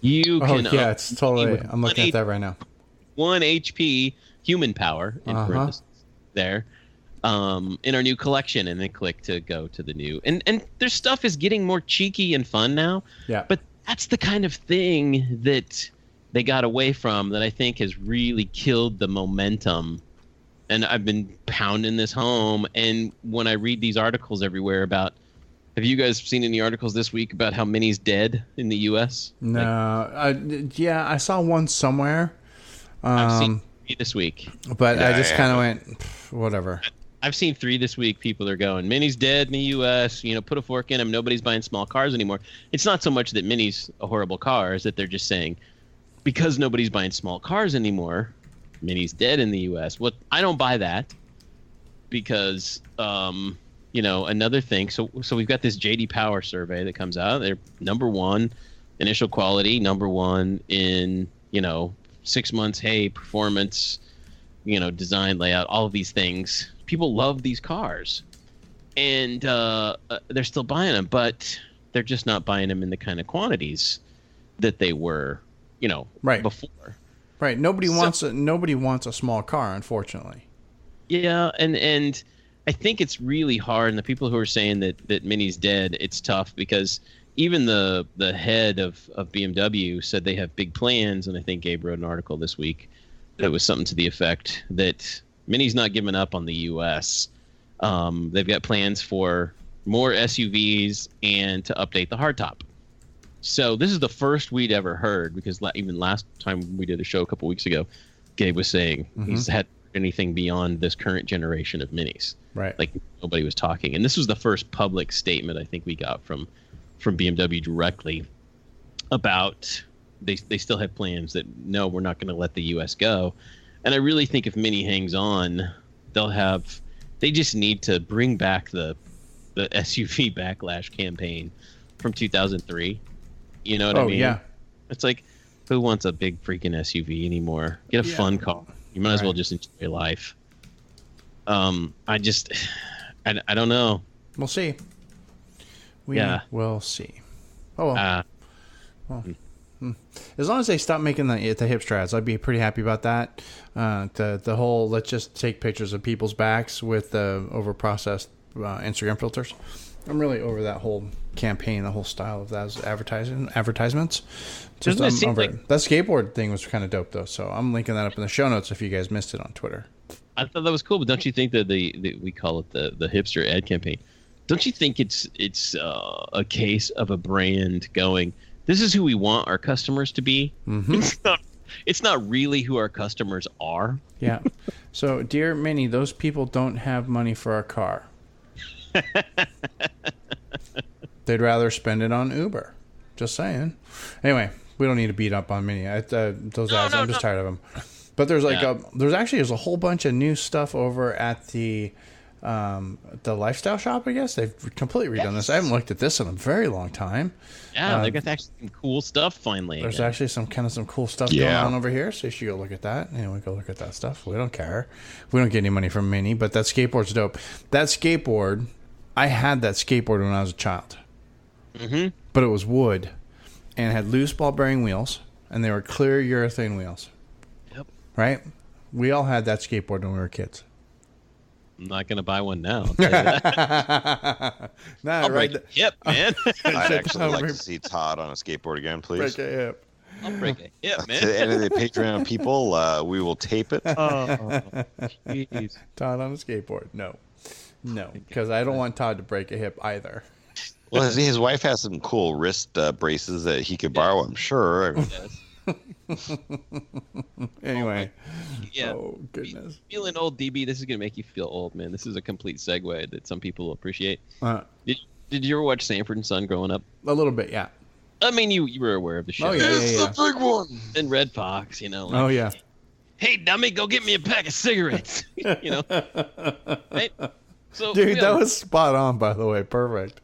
Speaker 2: you can...
Speaker 1: yeah, it's totally... I'm looking at that right now.
Speaker 2: 1 HP human power, in parentheses, there, in our new collection, and then click to go to the new. And their stuff is getting more cheeky and fun now.
Speaker 1: Yeah.
Speaker 2: But that's the kind of thing that they got away from that I think has really killed the momentum. And I've been pounding this home, and when I read these articles everywhere about, have you guys seen any articles this week about how Mini's dead in the U.S.?
Speaker 1: No. I saw one somewhere.
Speaker 2: I've seen it this week.
Speaker 1: But I just kind of went, whatever.
Speaker 2: I've seen 3 this week. People are going, Mini's dead in the U.S. Put a fork in him. Nobody's buying small cars anymore. It's not so much that Mini's a horrible car, is that they're just saying, because nobody's buying small cars anymore, Mini's dead in the U.S. I don't buy that, because another thing. So we've got this J.D. Power survey that comes out. They're number 1 initial quality, number 1 in 6 months. Hey, performance, design, layout, all of these things. People love these cars, and they're still buying them, but they're just not buying them in the kind of quantities that they were,
Speaker 1: right.
Speaker 2: before.
Speaker 1: Right. Nobody wants a small car, unfortunately.
Speaker 2: Yeah, and I think it's really hard. And the people who are saying that Mini's dead, it's tough, because even the head of BMW said they have big plans. And I think Gabe wrote an article this week that was something to the effect that Mini's not giving up on the U.S. They've got plans for more SUVs and to update the hardtop. So this is the first we'd ever heard, because even last time we did a show a couple weeks ago, Gabe was saying he's had anything beyond this current generation of Minis.
Speaker 1: Right.
Speaker 2: Like, nobody was talking. And this was the first public statement I think we got from BMW directly about they still have plans that, no, we're not going to let the U.S. go. And I really think if Mini hangs on, they just need to bring back the SUV backlash campaign from 2003. You know what I mean?
Speaker 1: Yeah.
Speaker 2: It's like, who wants a big freaking SUV anymore? Get a fun car. You might as well just enjoy your life. I don't know.
Speaker 1: We'll see. We will see. Oh, well. As long as they stop making the hip strads, I'd be pretty happy about that. The whole, let's just take pictures of people's backs with over-processed Instagram filters. I'm really over that whole campaign, the whole style of those advertisements. Just that skateboard thing was kind of dope, though. So I'm linking that up in the show notes if you guys missed it on Twitter.
Speaker 2: I thought that was cool, but don't you think that we call it the hipster ad campaign? Don't you think it's a case of a brand going, this is who we want our customers to be? Mm-hmm. It's not really who our customers are.
Speaker 1: Yeah. So, dear Minnie, those people don't have money for a car. They'd rather spend it on Uber. Just saying. Anyway, we don't need to beat up on Minnie. Those ads, I'm just tired of them. But there's there's a whole bunch of new stuff over at the lifestyle shop. I guess they've completely redone this. I haven't looked at this in a very long time.
Speaker 2: Yeah, they got actually some cool stuff finally.
Speaker 1: There's actually some cool stuff going on over here, so you should go look at that. Anyway, go look at that stuff. We don't care. We don't get any money from Minnie, but that skateboard's dope. That skateboard, I had that skateboard when I was a child. Mm-hmm. But it was wood, and it had loose ball bearing wheels, and they were clear urethane wheels.
Speaker 2: Yep.
Speaker 1: Right? We all had that skateboard when we were kids.
Speaker 2: I'm not going to buy one now. I'll tell you that. I'll break a hip, man.
Speaker 3: I'd actually like to see Todd on a skateboard again, please.
Speaker 1: Break a hip.
Speaker 2: I'll break a hip, man.
Speaker 3: To any of the Patreon people, we will tape it.
Speaker 2: Oh, jeez.
Speaker 1: Todd on a skateboard. No, because I don't want Todd to break a hip either.
Speaker 3: Well, his wife has some cool wrist braces that he could borrow, I'm sure.
Speaker 2: Yes.
Speaker 1: Anyway.
Speaker 2: Yeah.
Speaker 1: Oh, goodness.
Speaker 2: Feeling old, DB, this is going to make you feel old, man. This is a complete segue that some people will appreciate. Did you ever watch Sanford & Son growing up?
Speaker 1: A little bit, yeah.
Speaker 2: I mean, you were aware of the show.
Speaker 1: Oh, yeah.
Speaker 3: It's the big one.
Speaker 2: And Red Fox,
Speaker 1: oh, yeah.
Speaker 2: Hey, dummy, go get me a pack of cigarettes. Right? So
Speaker 1: dude, that was spot on, by the way. Perfect.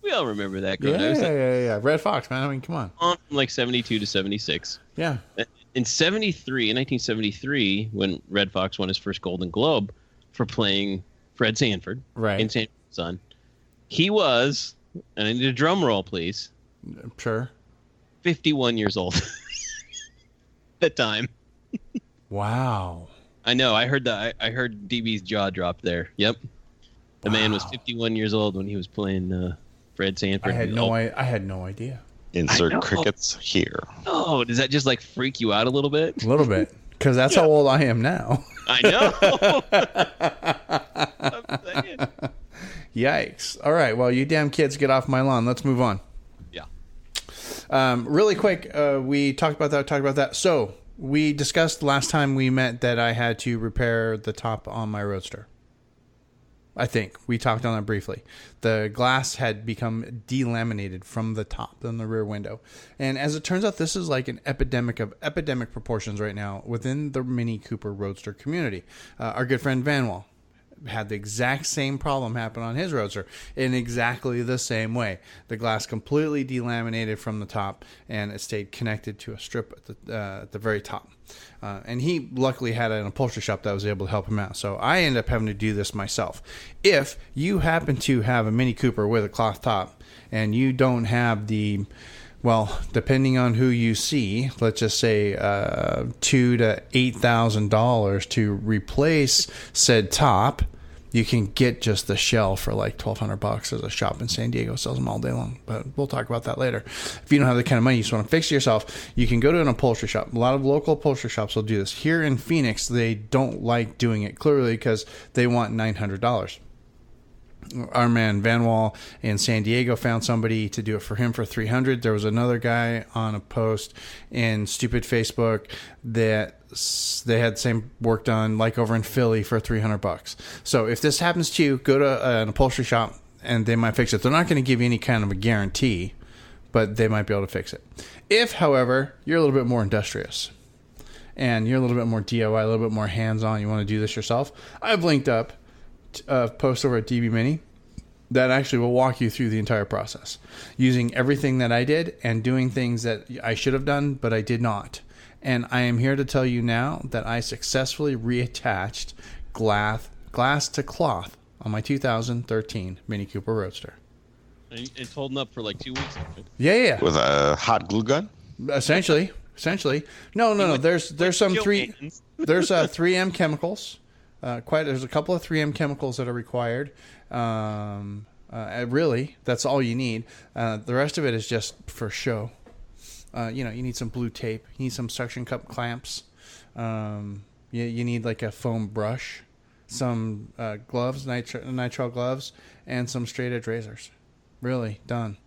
Speaker 2: We all remember that.
Speaker 1: Yeah. Red Fox, man. I mean, come on.
Speaker 2: On from like 72 to 76.
Speaker 1: Yeah.
Speaker 2: In 1973, when Red Fox won his first Golden Globe for playing Fred Sanford in Sanford & Son, he was, and I need a drum roll, please.
Speaker 1: Sure.
Speaker 2: 51 years old at the time.
Speaker 1: Wow.
Speaker 2: I know. I heard that. I heard DB's jaw drop there. Yep. The man was 51 years old when he was playing Fred Sanford.
Speaker 1: I had no idea.
Speaker 3: Insert crickets here.
Speaker 2: Oh, does that just like freak you out a little bit?
Speaker 1: A little bit, because that's how old I am now.
Speaker 2: I know. I'm saying.
Speaker 1: Yikes! All right, well, you damn kids, get off my lawn. Let's move on.
Speaker 2: Yeah.
Speaker 1: Really quick, we talked about that. So we discussed last time we met that I had to repair the top on my roadster. I think we talked on that briefly. The glass had become delaminated from the top and the rear window. And as it turns out, this is like an epidemic of epidemic proportions right now within the Mini Cooper Roadster community. Our good friend Vanwall had the exact same problem happen on his Roadster in exactly the same way. The glass completely delaminated from the top, and it stayed connected to a strip at the very top. And he luckily had an upholstery shop that was able to help him out. So I ended up having to do this myself. If you happen to have a Mini Cooper with a cloth top and you don't have the, well, depending on who you see, let's just say $2,000 to $8,000 to replace said top, you can get just the shell for like $1,200. There's a shop in San Diego sells them all day long, but we'll talk about that later. If you don't have the kind of money, you just want to fix it yourself, you can go to an upholstery shop. A lot of local upholstery shops will do this. Here in Phoenix, they don't like doing it clearly because they want $900. Our man Vanwall in San Diego found somebody to do it for him for $300. There was another guy on a post in stupid Facebook that they had the same work done like over in Philly for $300. So if this happens to you, go to an upholstery shop and they might fix it. They're not going to give you any kind of a guarantee, but they might be able to fix it. If, however, you're a little bit more industrious and you're a little bit more DIY, a little bit more hands-on, you want to do this yourself, I've linked up post over at DB Mini that actually will walk you through the entire process using everything that I did and doing things that I should have done, but I did not. And I am here to tell you now that I successfully reattached glass to cloth on my 2013 Mini Cooper Roadster.
Speaker 2: It's holding up for like 2 weeks.
Speaker 1: Yeah.
Speaker 3: With a hot glue gun?
Speaker 1: Essentially. No. There's some there's 3M chemicals. There's a couple of 3M chemicals that are required. Really, that's all you need. The rest of it is just for show. You need some blue tape. You need some suction cup clamps. You need like a foam brush, some gloves, nitrile gloves, and some straight edge razors. Really, done.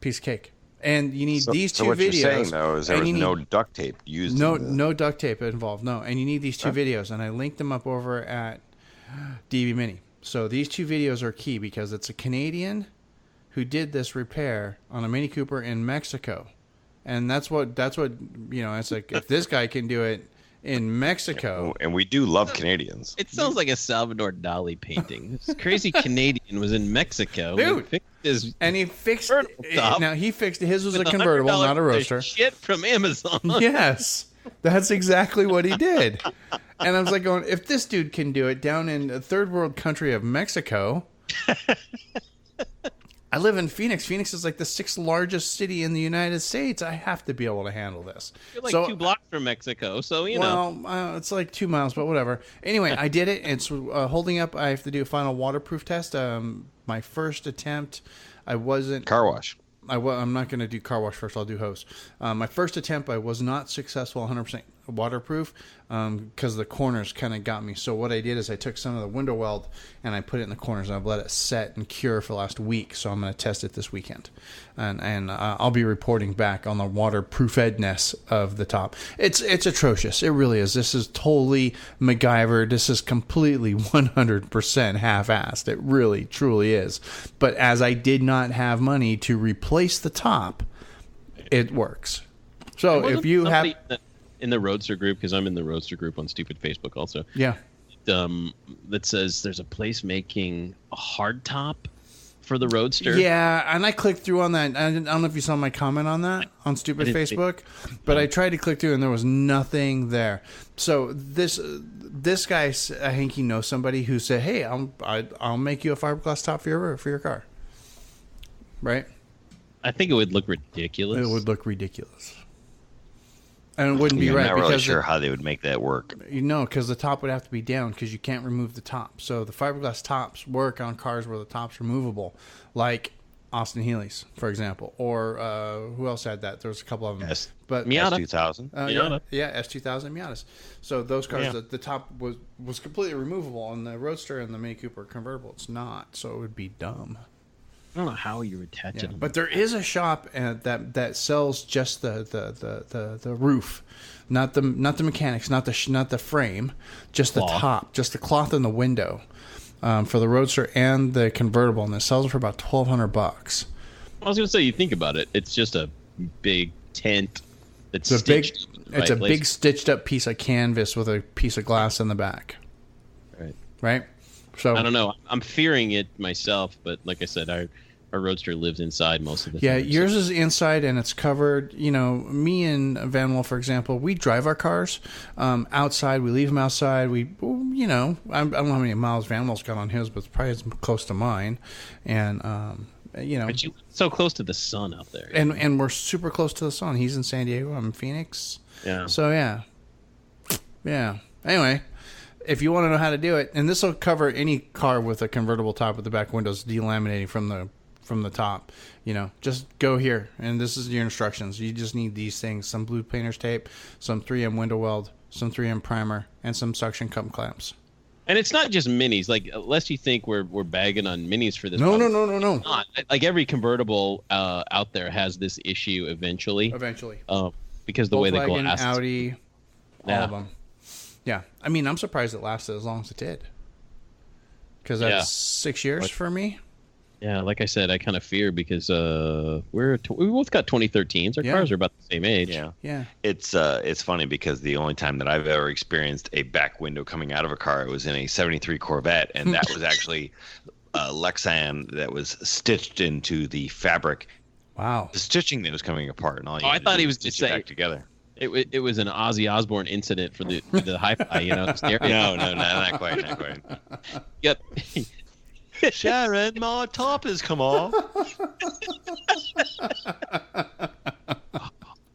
Speaker 1: Piece of cake. And you need these two videos. So what you're saying,
Speaker 3: though, is there was no duct tape used?
Speaker 1: No duct tape involved, no. And you need these two videos, and I linked them up over at DB Mini. So these two videos are key because it's a Canadian who did this repair on a Mini Cooper in Mexico. And that's what it's like, if this guy can do it in Mexico.
Speaker 3: And we do love Canadians.
Speaker 2: It sounds like a Salvador Dali painting. This crazy Canadian was in Mexico.
Speaker 1: Dude. He fixed now he fixed his was a convertible, not a roadster.
Speaker 2: Shit from Amazon.
Speaker 1: Yes. That's exactly what he did. And I was like going, if this dude can do it down in a third world country of Mexico. I live in Phoenix. Phoenix is like the 6th largest city in the United States. I have to be able to handle this.
Speaker 2: You're like 2 blocks from Mexico, so you know.
Speaker 1: Well, it's like 2 miles, but whatever. Anyway, I did it. It's holding up. I have to do a final waterproof test. My first attempt, I wasn't...
Speaker 3: Car wash.
Speaker 1: I'm not going to do car wash first. I'll do hose. My first attempt, I was not successful 100% waterproof because the corners kind of got me. So what I did is I took some of the window weld and I put it in the corners and I've let it set and cure for the last week. So I'm going to test it this weekend. And I'll be reporting back on the waterproofedness of the top. It's atrocious. It really is. This is totally MacGyver. This is completely 100% half-assed. It really, truly is. But as I did not have money to replace the top, it works. So if you have...
Speaker 2: in the Roadster group, because I'm in the Roadster group on Stupid Facebook also.
Speaker 1: Yeah.
Speaker 2: That says there's a place making a hard top for the Roadster.
Speaker 1: Yeah, and I clicked through on that. I don't know if you saw my comment on that on Stupid Facebook, but I tried to click through and there was nothing there. So this guy, I think he knows somebody who said, "Hey, I'll make you a fiberglass top for your car." Right?
Speaker 2: I think it would look ridiculous.
Speaker 1: It would look ridiculous. And it wouldn't be right.
Speaker 3: I'm not really sure how they would make that work.
Speaker 1: Because the top would have to be down because you can't remove the top. So the fiberglass tops work on cars where the top's removable, like Austin Healey's, for example. Or who else had that? There was a couple of them.
Speaker 2: Miata.
Speaker 3: S2000.
Speaker 2: Miata.
Speaker 1: Yeah, S2000 Miatas. So those cars, the top was completely removable. On the Roadster and the Mini Cooper convertible, it's not. So it would be dumb.
Speaker 2: I don't know how you attach it.
Speaker 1: But there is a shop that sells just the roof, not the mechanics, not the frame, just the top, just the cloth in the window. for the Roadster and the convertible, and it sells for about $1,200.
Speaker 2: I was going to say, you think about it, it's just a big tent that's
Speaker 1: It's
Speaker 2: stitched.
Speaker 1: a big stitched up piece of canvas with a piece of glass in the back. Right. So
Speaker 2: I don't know. I'm fearing it myself, but like I said, our Roadster lives inside most of the time.
Speaker 1: Yeah, yours is inside and it's covered. You know, me and Van Wolf, for example, we drive our cars outside. We leave them outside. I don't know how many miles Van Wolf's got on his, but it's probably as close to mine. And
Speaker 2: but you so close to the sun out there.
Speaker 1: And we're super close to the sun. He's in San Diego. I'm in Phoenix.
Speaker 2: Yeah.
Speaker 1: So yeah. Anyway, if you want to know how to do it, and this will cover any car with a convertible top with the back windows delaminating from the top, just go here, and this is your instructions. You just need these things: some blue painter's tape, some 3M window weld, some 3M primer, and some suction cup clamps.
Speaker 2: And it's not just minis. Like, lest you think we're bagging on minis for this.
Speaker 1: No.
Speaker 2: It's not. Like, every convertible out there has this issue eventually. Because the way the glass,
Speaker 1: Audi, all of them. Yeah, I mean, I'm surprised it lasted as long as it did. Because that's 6 years for me.
Speaker 2: Yeah, like I said, I kind of fear because we both got 2013s. Our cars are about the same age.
Speaker 3: Yeah. It's funny because the only time that I've ever experienced a back window coming out of a car, it was in a '73 Corvette, and that was actually Lexan that was stitched into the fabric.
Speaker 1: Wow.
Speaker 3: The stitching that was coming apart, and all.
Speaker 2: I thought he was just saying
Speaker 3: back together.
Speaker 2: It was an Ozzy Osbourne incident for the hi-fi, stereo.
Speaker 3: No, not quite.
Speaker 2: Yep.
Speaker 3: Sharon, my top has come off.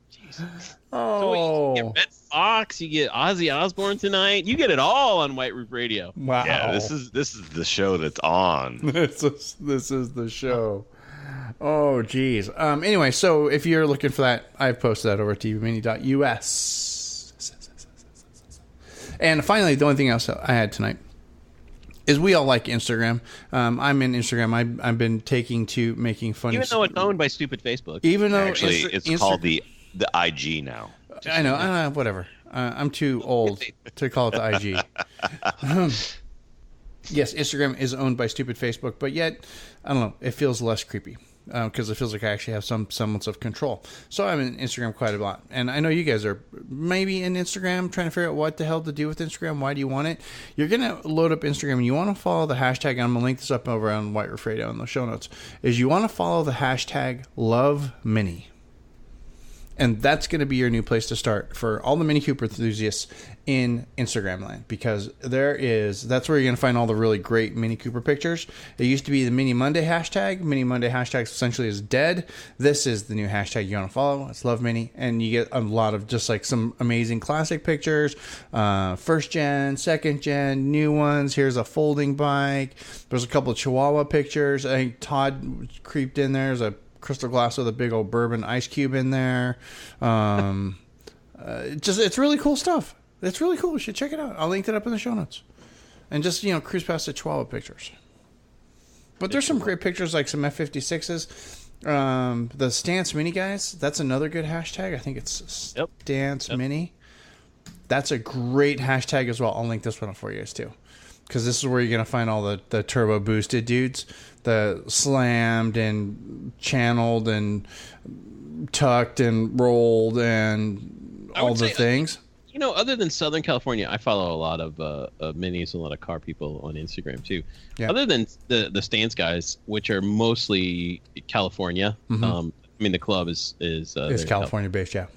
Speaker 2: Jesus.
Speaker 1: Oh.
Speaker 2: So you get Red Fox, you get Ozzy Osbourne tonight. You get it all on White Roof Radio.
Speaker 1: Wow.
Speaker 3: Yeah, this is the show that's on.
Speaker 1: This is the show. Oh, geez. Anyway, so if you're looking for that, I've posted that over at tvmini.us. And finally, the only thing else I had tonight is we all like Instagram. I'm in Instagram. I've been taking to making funny.
Speaker 2: Even though it's owned by stupid Facebook.
Speaker 1: Even though
Speaker 3: actually it's called the IG now.
Speaker 1: I know. Whatever. I'm too old to call it the IG. Yes, Instagram is owned by stupid Facebook, but yet, I don't know, it feels less creepy because it feels like I actually have some semblance of control. So I'm in Instagram quite a lot. And I know you guys are maybe in Instagram trying to figure out what the hell to do with Instagram. Why do you want it? You're going to load up Instagram and you want to follow the hashtag. I'm going to link this up over on White Roof Radio in the show notes. Is you want to follow the hashtag LoveMini. And that's going to be your new place to start for all the Mini Cooper enthusiasts in Instagram land, because that's where you're going to find all the really great Mini Cooper pictures. It used to be the Mini Monday hashtag. Mini Monday hashtag essentially is dead. This is the new hashtag you want to follow. It's Love Mini, and you get a lot of just like some amazing classic pictures, first gen, second gen, new ones. Here's a folding bike. There's a couple of Chihuahua pictures. I think Todd creeped in there. There's a crystal glass with a big old bourbon ice cube in there. It's really cool stuff. It's really cool. You should check it out. I'll link it up in the show notes. And just, cruise past the Chihuahua pictures. But there's some great pictures, like some F-56s. The Stance Mini guys, that's another good hashtag. I think it's Stance Mini. That's a great hashtag as well. I'll link this one up for you guys too, because this is where you're going to find all the turbo boosted dudes, the slammed and channeled and tucked and rolled and all the things.
Speaker 2: Other than Southern California, I follow a lot of minis and a lot of car people on Instagram too. Yeah. Other than the Stance guys, which are mostly California. Mm-hmm. The club is
Speaker 1: California based, yeah.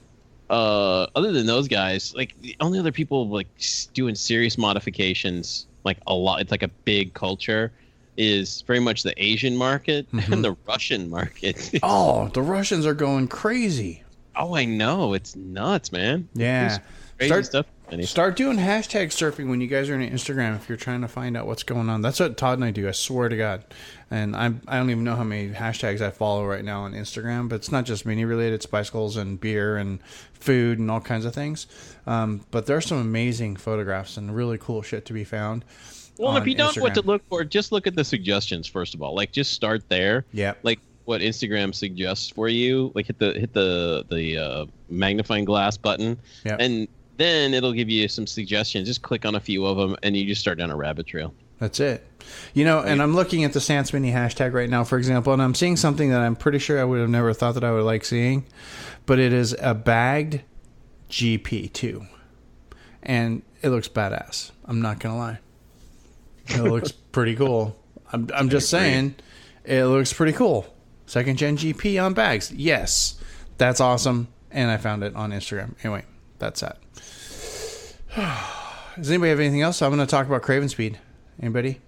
Speaker 2: Other than those guys, like the only other people like doing serious modifications, like a lot, it's like a big culture, is very much the Asian market and the Russian market.
Speaker 1: Oh, the Russians are going crazy.
Speaker 2: Oh, I know. It's nuts, man.
Speaker 1: Yeah.
Speaker 2: Crazy stuff.
Speaker 1: Start doing hashtag surfing when you guys are on Instagram if you're trying to find out what's going on. That's what Todd and I do, I swear to God. And I don't even know how many hashtags I follow right now on Instagram, but it's not just mini related. It's bicycles and beer and food and all kinds of things. But there's some amazing photographs and really cool shit to be found.
Speaker 2: Well, if you don't know what to look for, just look at the suggestions first of all. Like, just start there.
Speaker 1: Yeah.
Speaker 2: Like what Instagram suggests for you. Like hit the magnifying glass button.
Speaker 1: Yeah.
Speaker 2: And then it'll give you some suggestions. Just click on a few of them, and you just start down a rabbit trail.
Speaker 1: That's it. You know, and I'm looking at the Sans Mini hashtag right now, for example, and I'm seeing something that I'm pretty sure I would have never thought that I would like seeing, but it is a bagged GP2. And it looks badass. I'm not going to lie. It looks pretty cool. I'm just saying, it looks pretty cool. Second gen GP on bags. Yes, that's awesome. And I found it on Instagram. Anyway, that's that. Does anybody have anything else? I'm going to talk about Craven Speed. Anybody?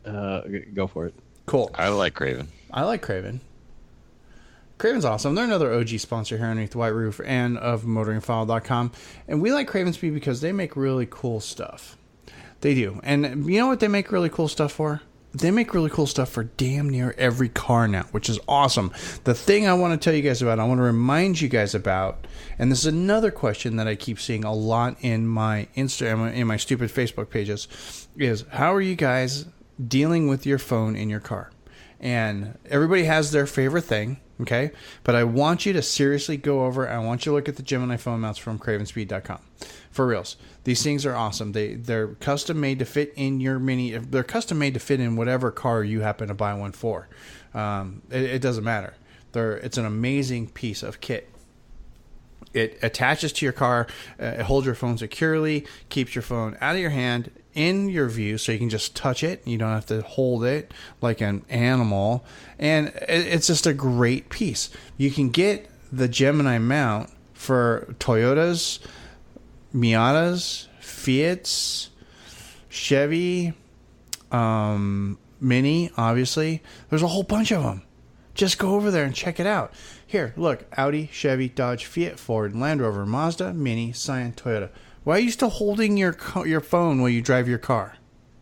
Speaker 2: Go for it.
Speaker 1: Cool.
Speaker 3: I like Craven.
Speaker 1: I like Craven. Craven's awesome. They're another OG sponsor here underneath the White Roof and of motoringfile.com. And we like Craven Speed because they make really cool stuff. They do. And you know what they make really cool stuff for? They make really cool stuff for damn near every car now, which is awesome. The thing I want to tell you guys about, I want to remind you guys about, and this is another question that I keep seeing a lot in my Instagram, in my stupid Facebook pages, is how are you guys dealing with your phone in your car? And everybody has their favorite thing, okay? But I want you to seriously go over, I want you to look at the Gemini phone mounts from cravenspeed.com. For reals. These things are awesome. They're custom made to fit in your Mini. They're custom made to fit in whatever car you happen to buy one for. It doesn't matter. It's an amazing piece of kit. It attaches to your car. It holds your phone securely, keeps your phone out of your hand, in your view, so you can just touch it. You don't have to hold it like an animal. And it's just a great piece. You can get the Gemini mount for Toyotas, Miatas, Fiats, Chevy, Mini, obviously. There's a whole bunch of them. Just go over there and check it out. Here, look. Audi, Chevy, Dodge, Fiat, Ford, Land Rover, Mazda, Mini, Scion, Toyota. Why are you still holding your phone while you drive your car?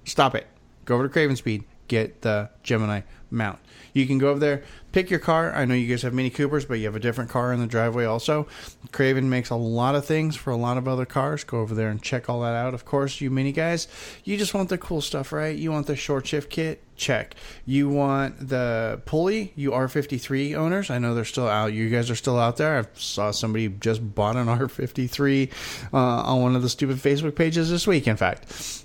Speaker 1: Stop it. Go over to Craven Speed. Get the Gemini mount. You can go over there, pick your car. I know you guys have Mini Coopers, but you have a different car in the driveway also. Craven makes a lot of things for a lot of other cars. Go over there and check all that out. Of course, you Mini guys, you just want the cool stuff, right? You want the short shift kit? Check. You want the pulley? You R53 owners? I know they're still out. You guys are still out there. I saw somebody just bought an R53 on one of the stupid Facebook pages this week, in fact.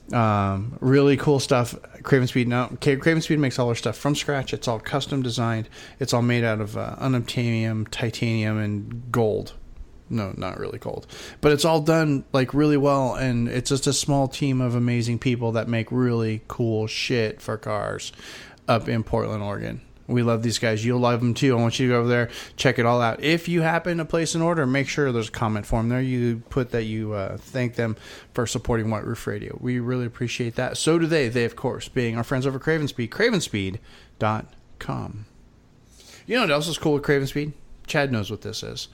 Speaker 1: Really cool stuff. Craven Speed. Now, Craven Speed makes all their stuff from scratch. It's all custom designed. It's all made out of unobtainium, titanium, and gold. No, not really gold. But it's all done like really well, and it's just a small team of amazing people that make really cool shit for cars up in Portland, Oregon. We love these guys. You'll love them too. I want you to go over there, check it all out. If you happen to place an order, make sure there's a comment form there. You put that you thank them for supporting White Roof Radio. We really appreciate that. So do they. They, of course, being our friends over Craven Speed, cravenspeed.com. You know what else is cool with Craven Speed? Chad knows what this is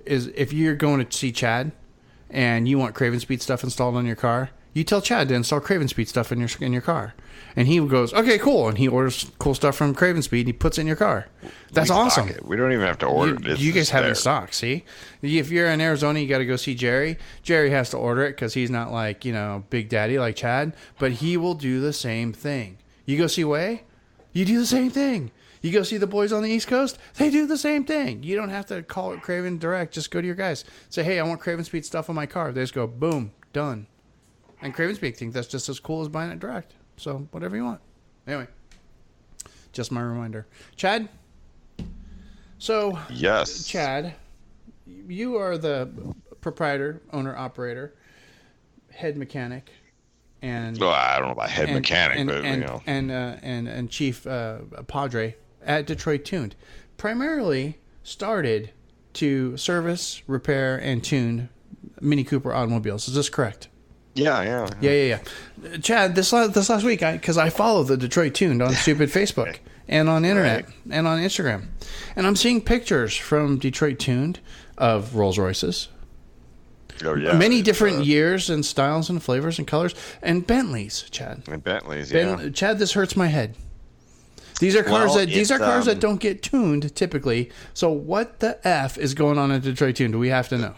Speaker 1: if you're going to see Chad and you want Craven Speed stuff installed on your car, you tell Chad to install Craven Speed stuff in your car. And he goes, okay, cool. And he orders cool stuff from Craven Speed and he puts it in your car. That's awesome.
Speaker 3: We don't even have to order it.
Speaker 1: You guys have it in stock, see? If you're in Arizona, you got to go see Jerry. Jerry has to order it because he's not like, Big Daddy like Chad. But he will do the same thing. You go see Way, you do the same thing. You go see the boys on the East Coast, they do the same thing. You don't have to call it Craven direct. Just go to your guys. Say, hey, I want Craven Speed stuff on my car. They just go, boom, done. And Craven Speed think that's just as cool as buying it direct. So whatever you want. Anyway, just my reminder. Chad? So,
Speaker 3: yes.
Speaker 1: Chad, you are the proprietor, owner, operator, head mechanic. And
Speaker 3: I don't know about head mechanic,
Speaker 1: and chief padre at Detroit Tuned. Primarily started to service, repair, and tune Mini Cooper automobiles. Is this correct?
Speaker 3: Yeah.
Speaker 1: Chad, this last week, because I follow the Detroit Tuned on stupid Facebook and on internet and on Instagram, and I'm seeing pictures from Detroit Tuned of Rolls Royces.
Speaker 3: Oh, yeah.
Speaker 1: Many different years and styles and flavors and colors. And Bentleys, Chad.
Speaker 3: And Bentleys, yeah.
Speaker 1: Chad, this hurts my head. These are cars that don't get tuned typically. So what the F is going on at Detroit Tuned? Do we have to know?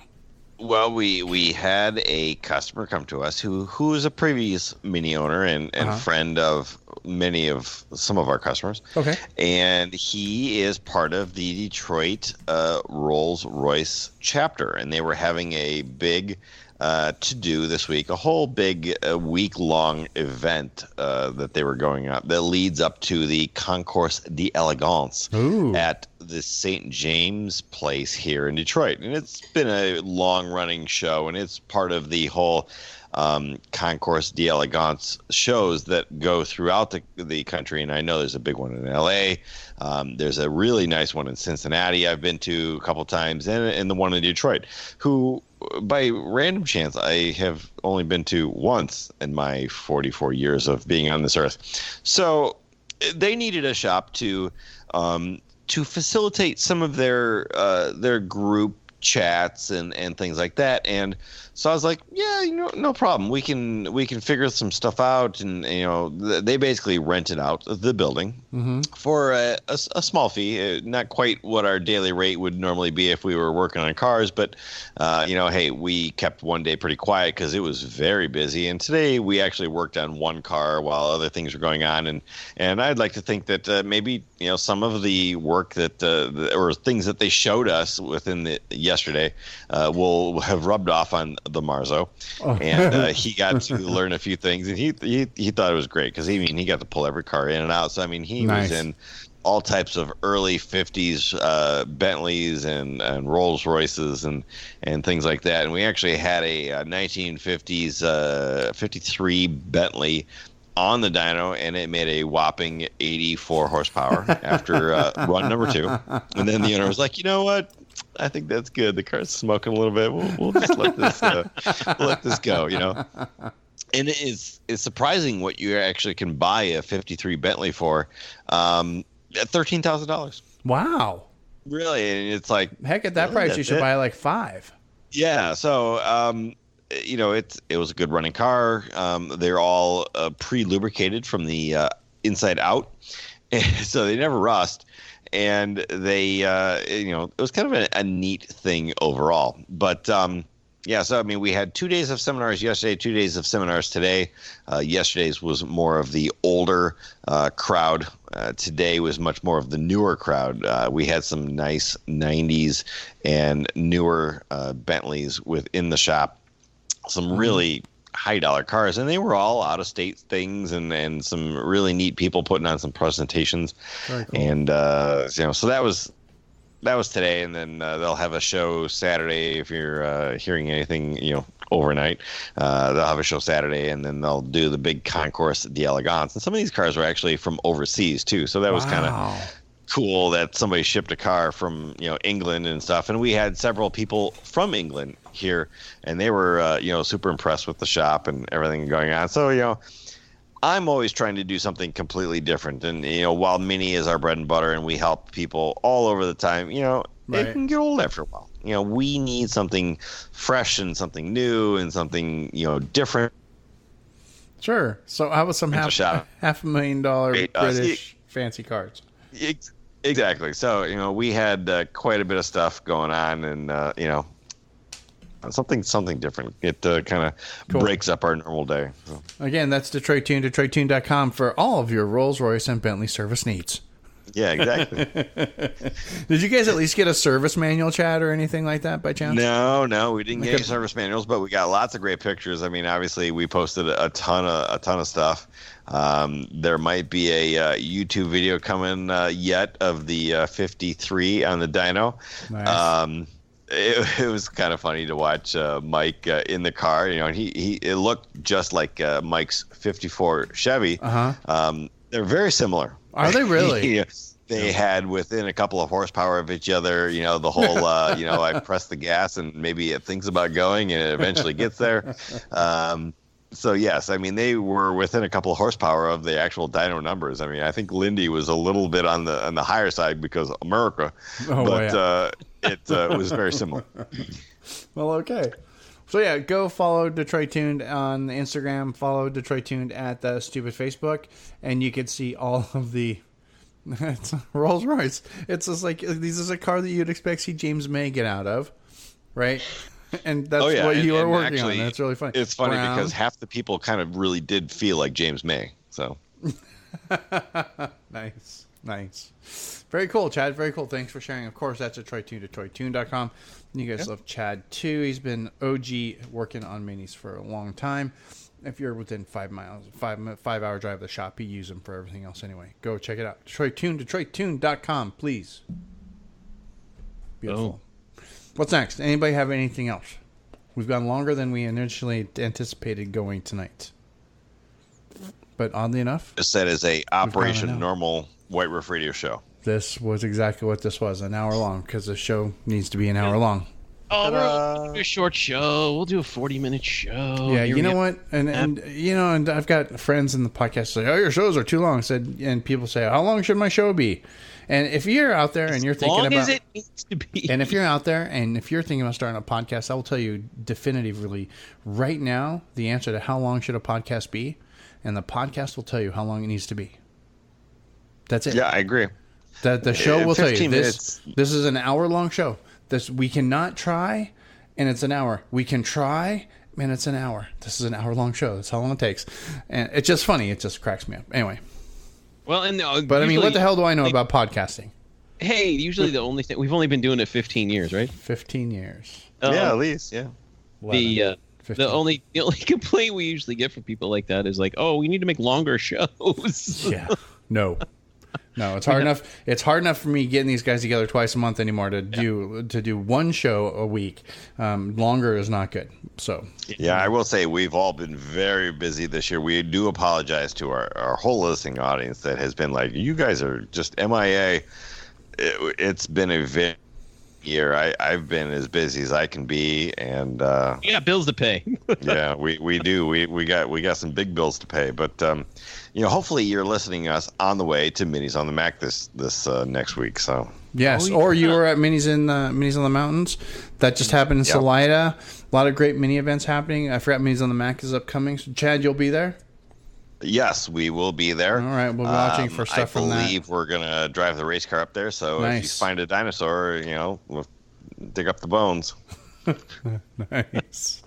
Speaker 3: Well, we had a customer come to us who is a previous Mini owner and friend of some of our customers.
Speaker 1: Okay.
Speaker 3: And he is part of the Detroit Rolls-Royce chapter, and they were having a big to do this week, a whole big week-long event that they were going up that leads up to the Concours d'Elegance at the St. James place here in Detroit. And it's been a long-running show, and it's part of the whole Concours d'Elegance shows that go throughout the country. And I know there's a big one in L.A., there's a really nice one in Cincinnati I've been to a couple times, and the one in Detroit, who by random chance I have only been to once in my 44 years of being on this earth. So they needed a shop to facilitate some of their group chats and things like that. And so I was like, yeah, no problem. We can figure some stuff out. And, they basically rented out the building for a small fee, not quite what our daily rate would normally be if we were working on cars. But, hey, we kept one day pretty quiet because it was very busy. And today we actually worked on one car while other things were going on. And I'd like to think that maybe, some of the work that or things that they showed us within yesterday will have rubbed off on the Marzo, and he got to learn a few things, and he thought it was great because he got to pull every car in and out. So he was in all types of early 50s Bentleys and Rolls Royces and things like that. And we actually had a 1950s 53 Bentley on the dyno, and it made a whopping 84 horsepower after run number 2. And then the owner was like, you know what? I think that's good. The car's smoking a little bit. We'll just let this go, And it's surprising what you actually can buy a 53 Bentley for at $13,000.
Speaker 1: Wow.
Speaker 3: Really? And it's like,
Speaker 1: heck, at that price, you should buy like 5.
Speaker 3: Yeah. So, it was a good running car. They're all pre-lubricated from the inside out, so they never rust. And they, it was kind of a neat thing overall. But so we had 2 days of seminars yesterday, 2 days of seminars today. Yesterday's was more of the older crowd. Today was much more of the newer crowd. We had some nice 90s and newer Bentleys within the shop. Some really high dollar cars, and they were all out of state things, and some really neat people putting on some presentations. Very cool. And so that was today, and then they'll have a show Saturday if you're hearing anything overnight. They'll have a show Saturday, and then they'll do the big Concours d'Elegance. And some of these cars were actually from overseas too, so that was kind of cool that somebody shipped a car from England and stuff. And we had several people from England here, and they were super impressed with the shop and everything going on. So I'm always trying to do something completely different. And while Mini is our bread and butter and we help people all over the time, it can get old after a while. We need something fresh and something new and something different. Sure.
Speaker 1: So how about some $500,000 British fancy cars?
Speaker 3: Exactly. So, we had quite a bit of stuff going on, and, something different. It kind of breaks up our normal day. So.
Speaker 1: Again, that's Detroit Tune, DetroitTune.com for all of your Rolls-Royce and Bentley service needs.
Speaker 3: Yeah, exactly.
Speaker 1: Did you guys at least get a service manual, Chad, or anything like that by chance?
Speaker 3: No, we didn't get any service manuals, but we got lots of great pictures. Obviously, we posted a ton of stuff. There might be a YouTube video coming yet of the 53 on the dyno. Nice. It was kind of funny to watch Mike in the car. It looked just like Mike's 54 Chevy. They're very similar.
Speaker 1: Are they really?
Speaker 3: They had within a couple of horsepower of each other, the whole, I press the gas and maybe it thinks about going and it eventually gets there. So, yes, they were within a couple of horsepower of the actual dyno numbers. I think Lindy was a little bit on the higher side because America, it was very similar.
Speaker 1: Well, okay. So, go follow Detroit Tuned on Instagram. Follow Detroit Tuned at the stupid Facebook, and you can see all of the it's Rolls Royce. It's just like this is a car that you'd expect to see James May get out of, right? And that's what you are working
Speaker 3: actually,
Speaker 1: on. That's really funny.
Speaker 3: It's funny because half the people kind of really did feel like James May. So
Speaker 1: nice. Very cool, Chad. Very cool. Thanks for sharing. Of course, that's at TroyTune.com. You guys love Chad too. He's been OG working on minis for a long time. If you're within 5 miles, 5-hour drive of the shop, you use them for everything else anyway. Go check it out. TroyTune.com, please. Beautiful. Oh. What's next? Anybody have anything else? We've gone longer than we initially anticipated going tonight. But oddly enough,
Speaker 3: this set is a Operation Normal White Roof Radio show.
Speaker 1: This was exactly what this was, an hour long, because the show needs to be an hour long.
Speaker 2: Oh, we'll do a short show. We'll do a 40-minute show.
Speaker 1: Yeah, you know what? And you know, and I've got friends in the podcast say, "Oh, your shows are too long." And people say, "How long should my show be?" And if you're out there and you're thinking about,
Speaker 2: as long as it needs to be,
Speaker 1: and if you're out there and if you're thinking about starting a podcast, I will tell you definitively right now the answer to how long should a podcast be, and the podcast will tell you how long it needs to be. That's it.
Speaker 3: Yeah, I agree.
Speaker 1: That the show will tell you
Speaker 3: minutes.
Speaker 1: This is an hour-long show. We cannot try, and it's an hour. We can try, and it's an hour. This is an hour-long show. That's how long it takes. And it's just funny. It just cracks me up. Anyway.
Speaker 2: Well,
Speaker 1: but I mean, what the hell do I know about podcasting?
Speaker 2: Hey, usually the only thing... We've only been doing it 15 years, right?
Speaker 1: 15 years.
Speaker 3: Yeah, at least, yeah.
Speaker 2: The only complaint we usually get from people like that is like, oh, we need to make longer shows.
Speaker 1: Yeah. No, it's hard enough. It's hard enough for me getting these guys together twice a month anymore to do one show a week. Longer is not good. So
Speaker 3: yeah, I will say we've all been very busy this year. We do apologize to our whole listening audience that has been like, you guys are just MIA. It's been a very year. I've been as busy as I can be, and
Speaker 2: you got bills to pay.
Speaker 3: Yeah, we do. We got some big bills to pay, but hopefully you're listening to us on the way to Minis on the Mac this next week. So
Speaker 1: yes, or you were at Minis on the Mountains. That just happened in Salida. A lot of great mini events happening. I forgot Minis on the Mac is upcoming. So Chad, you'll be there.
Speaker 3: Yes, we will be there.
Speaker 1: All right, we'll be watching for stuff from that.
Speaker 3: I believe we're gonna drive the race car up there. So if you find a dinosaur, we'll dig up the bones.
Speaker 1: Nice.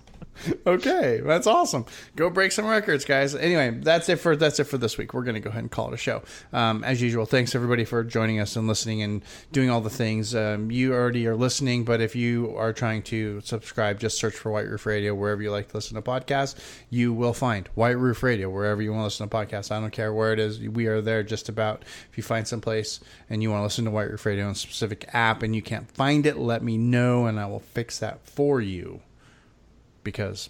Speaker 1: Okay, that's awesome. Go break some records, guys. Anyway, that's it for this week. We're going to go ahead and call it a show. As usual, thanks everybody for joining us and listening and doing all the things. You already are listening, but if you are trying to subscribe, just search for White Roof Radio wherever you like to listen to podcasts. You will find White Roof Radio wherever you want to listen to podcasts. I don't care where it is. We are there just about. If you find someplace and you want to listen to White Roof Radio on a specific app and you can't find it, let me know and I will fix that for you.Because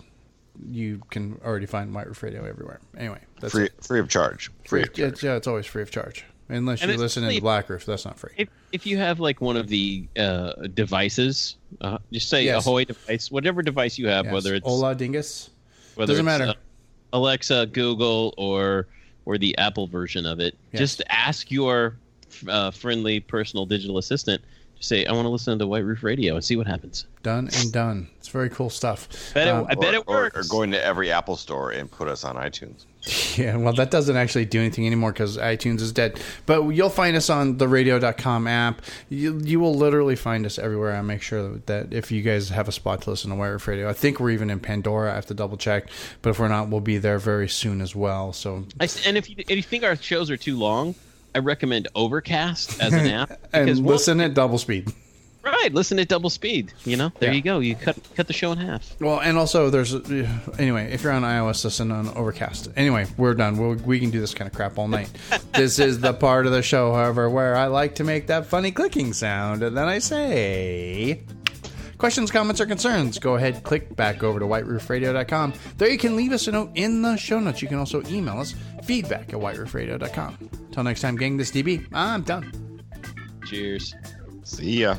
Speaker 1: you can already find White Roof Radio everywhere. Anyway, that's
Speaker 3: free of charge.
Speaker 1: It's always free of charge. Unless you listen in the Black Roof, that's not free.
Speaker 2: If you have like one of the devices, just say Ahoy device, whatever device you have, whether it's
Speaker 1: Ola Dingus,
Speaker 2: doesn't
Speaker 1: matter.
Speaker 2: Alexa, Google, or the Apple version of it. Yes. Just ask your friendly personal digital assistant. Say, I want to listen to White Roof Radio and see what happens.
Speaker 1: Done and done. It's very cool stuff.
Speaker 2: I bet it works.
Speaker 3: Or going to every Apple store and put us on iTunes.
Speaker 1: Yeah, well, that doesn't actually do anything anymore because iTunes is dead. But you'll find us on the radio.com app. You will literally find us everywhere. I make sure that if you guys have a spot to listen to White Roof Radio, I think we're even in Pandora. I have to double check. But if we're not, we'll be there very soon as well. So,
Speaker 2: and if you think our shows are too long, I recommend Overcast as an app.
Speaker 1: And listen at double speed.
Speaker 2: Right, listen at double speed. There you go. You cut the show in half.
Speaker 1: Well, and also there's anyway, if you're on iOS, listen on Overcast. Anyway, we're done. We can do this kind of crap all night. This is the part of the show, however, where I like to make that funny clicking sound, and then I say, questions, comments, or concerns, go ahead, click back over to whiteroofradio.com. There you can leave us a note in the show notes. You can also email us, feedback@whiteroofradio.com. Till next time, gang, this DB. I'm done.
Speaker 2: Cheers.
Speaker 3: See ya.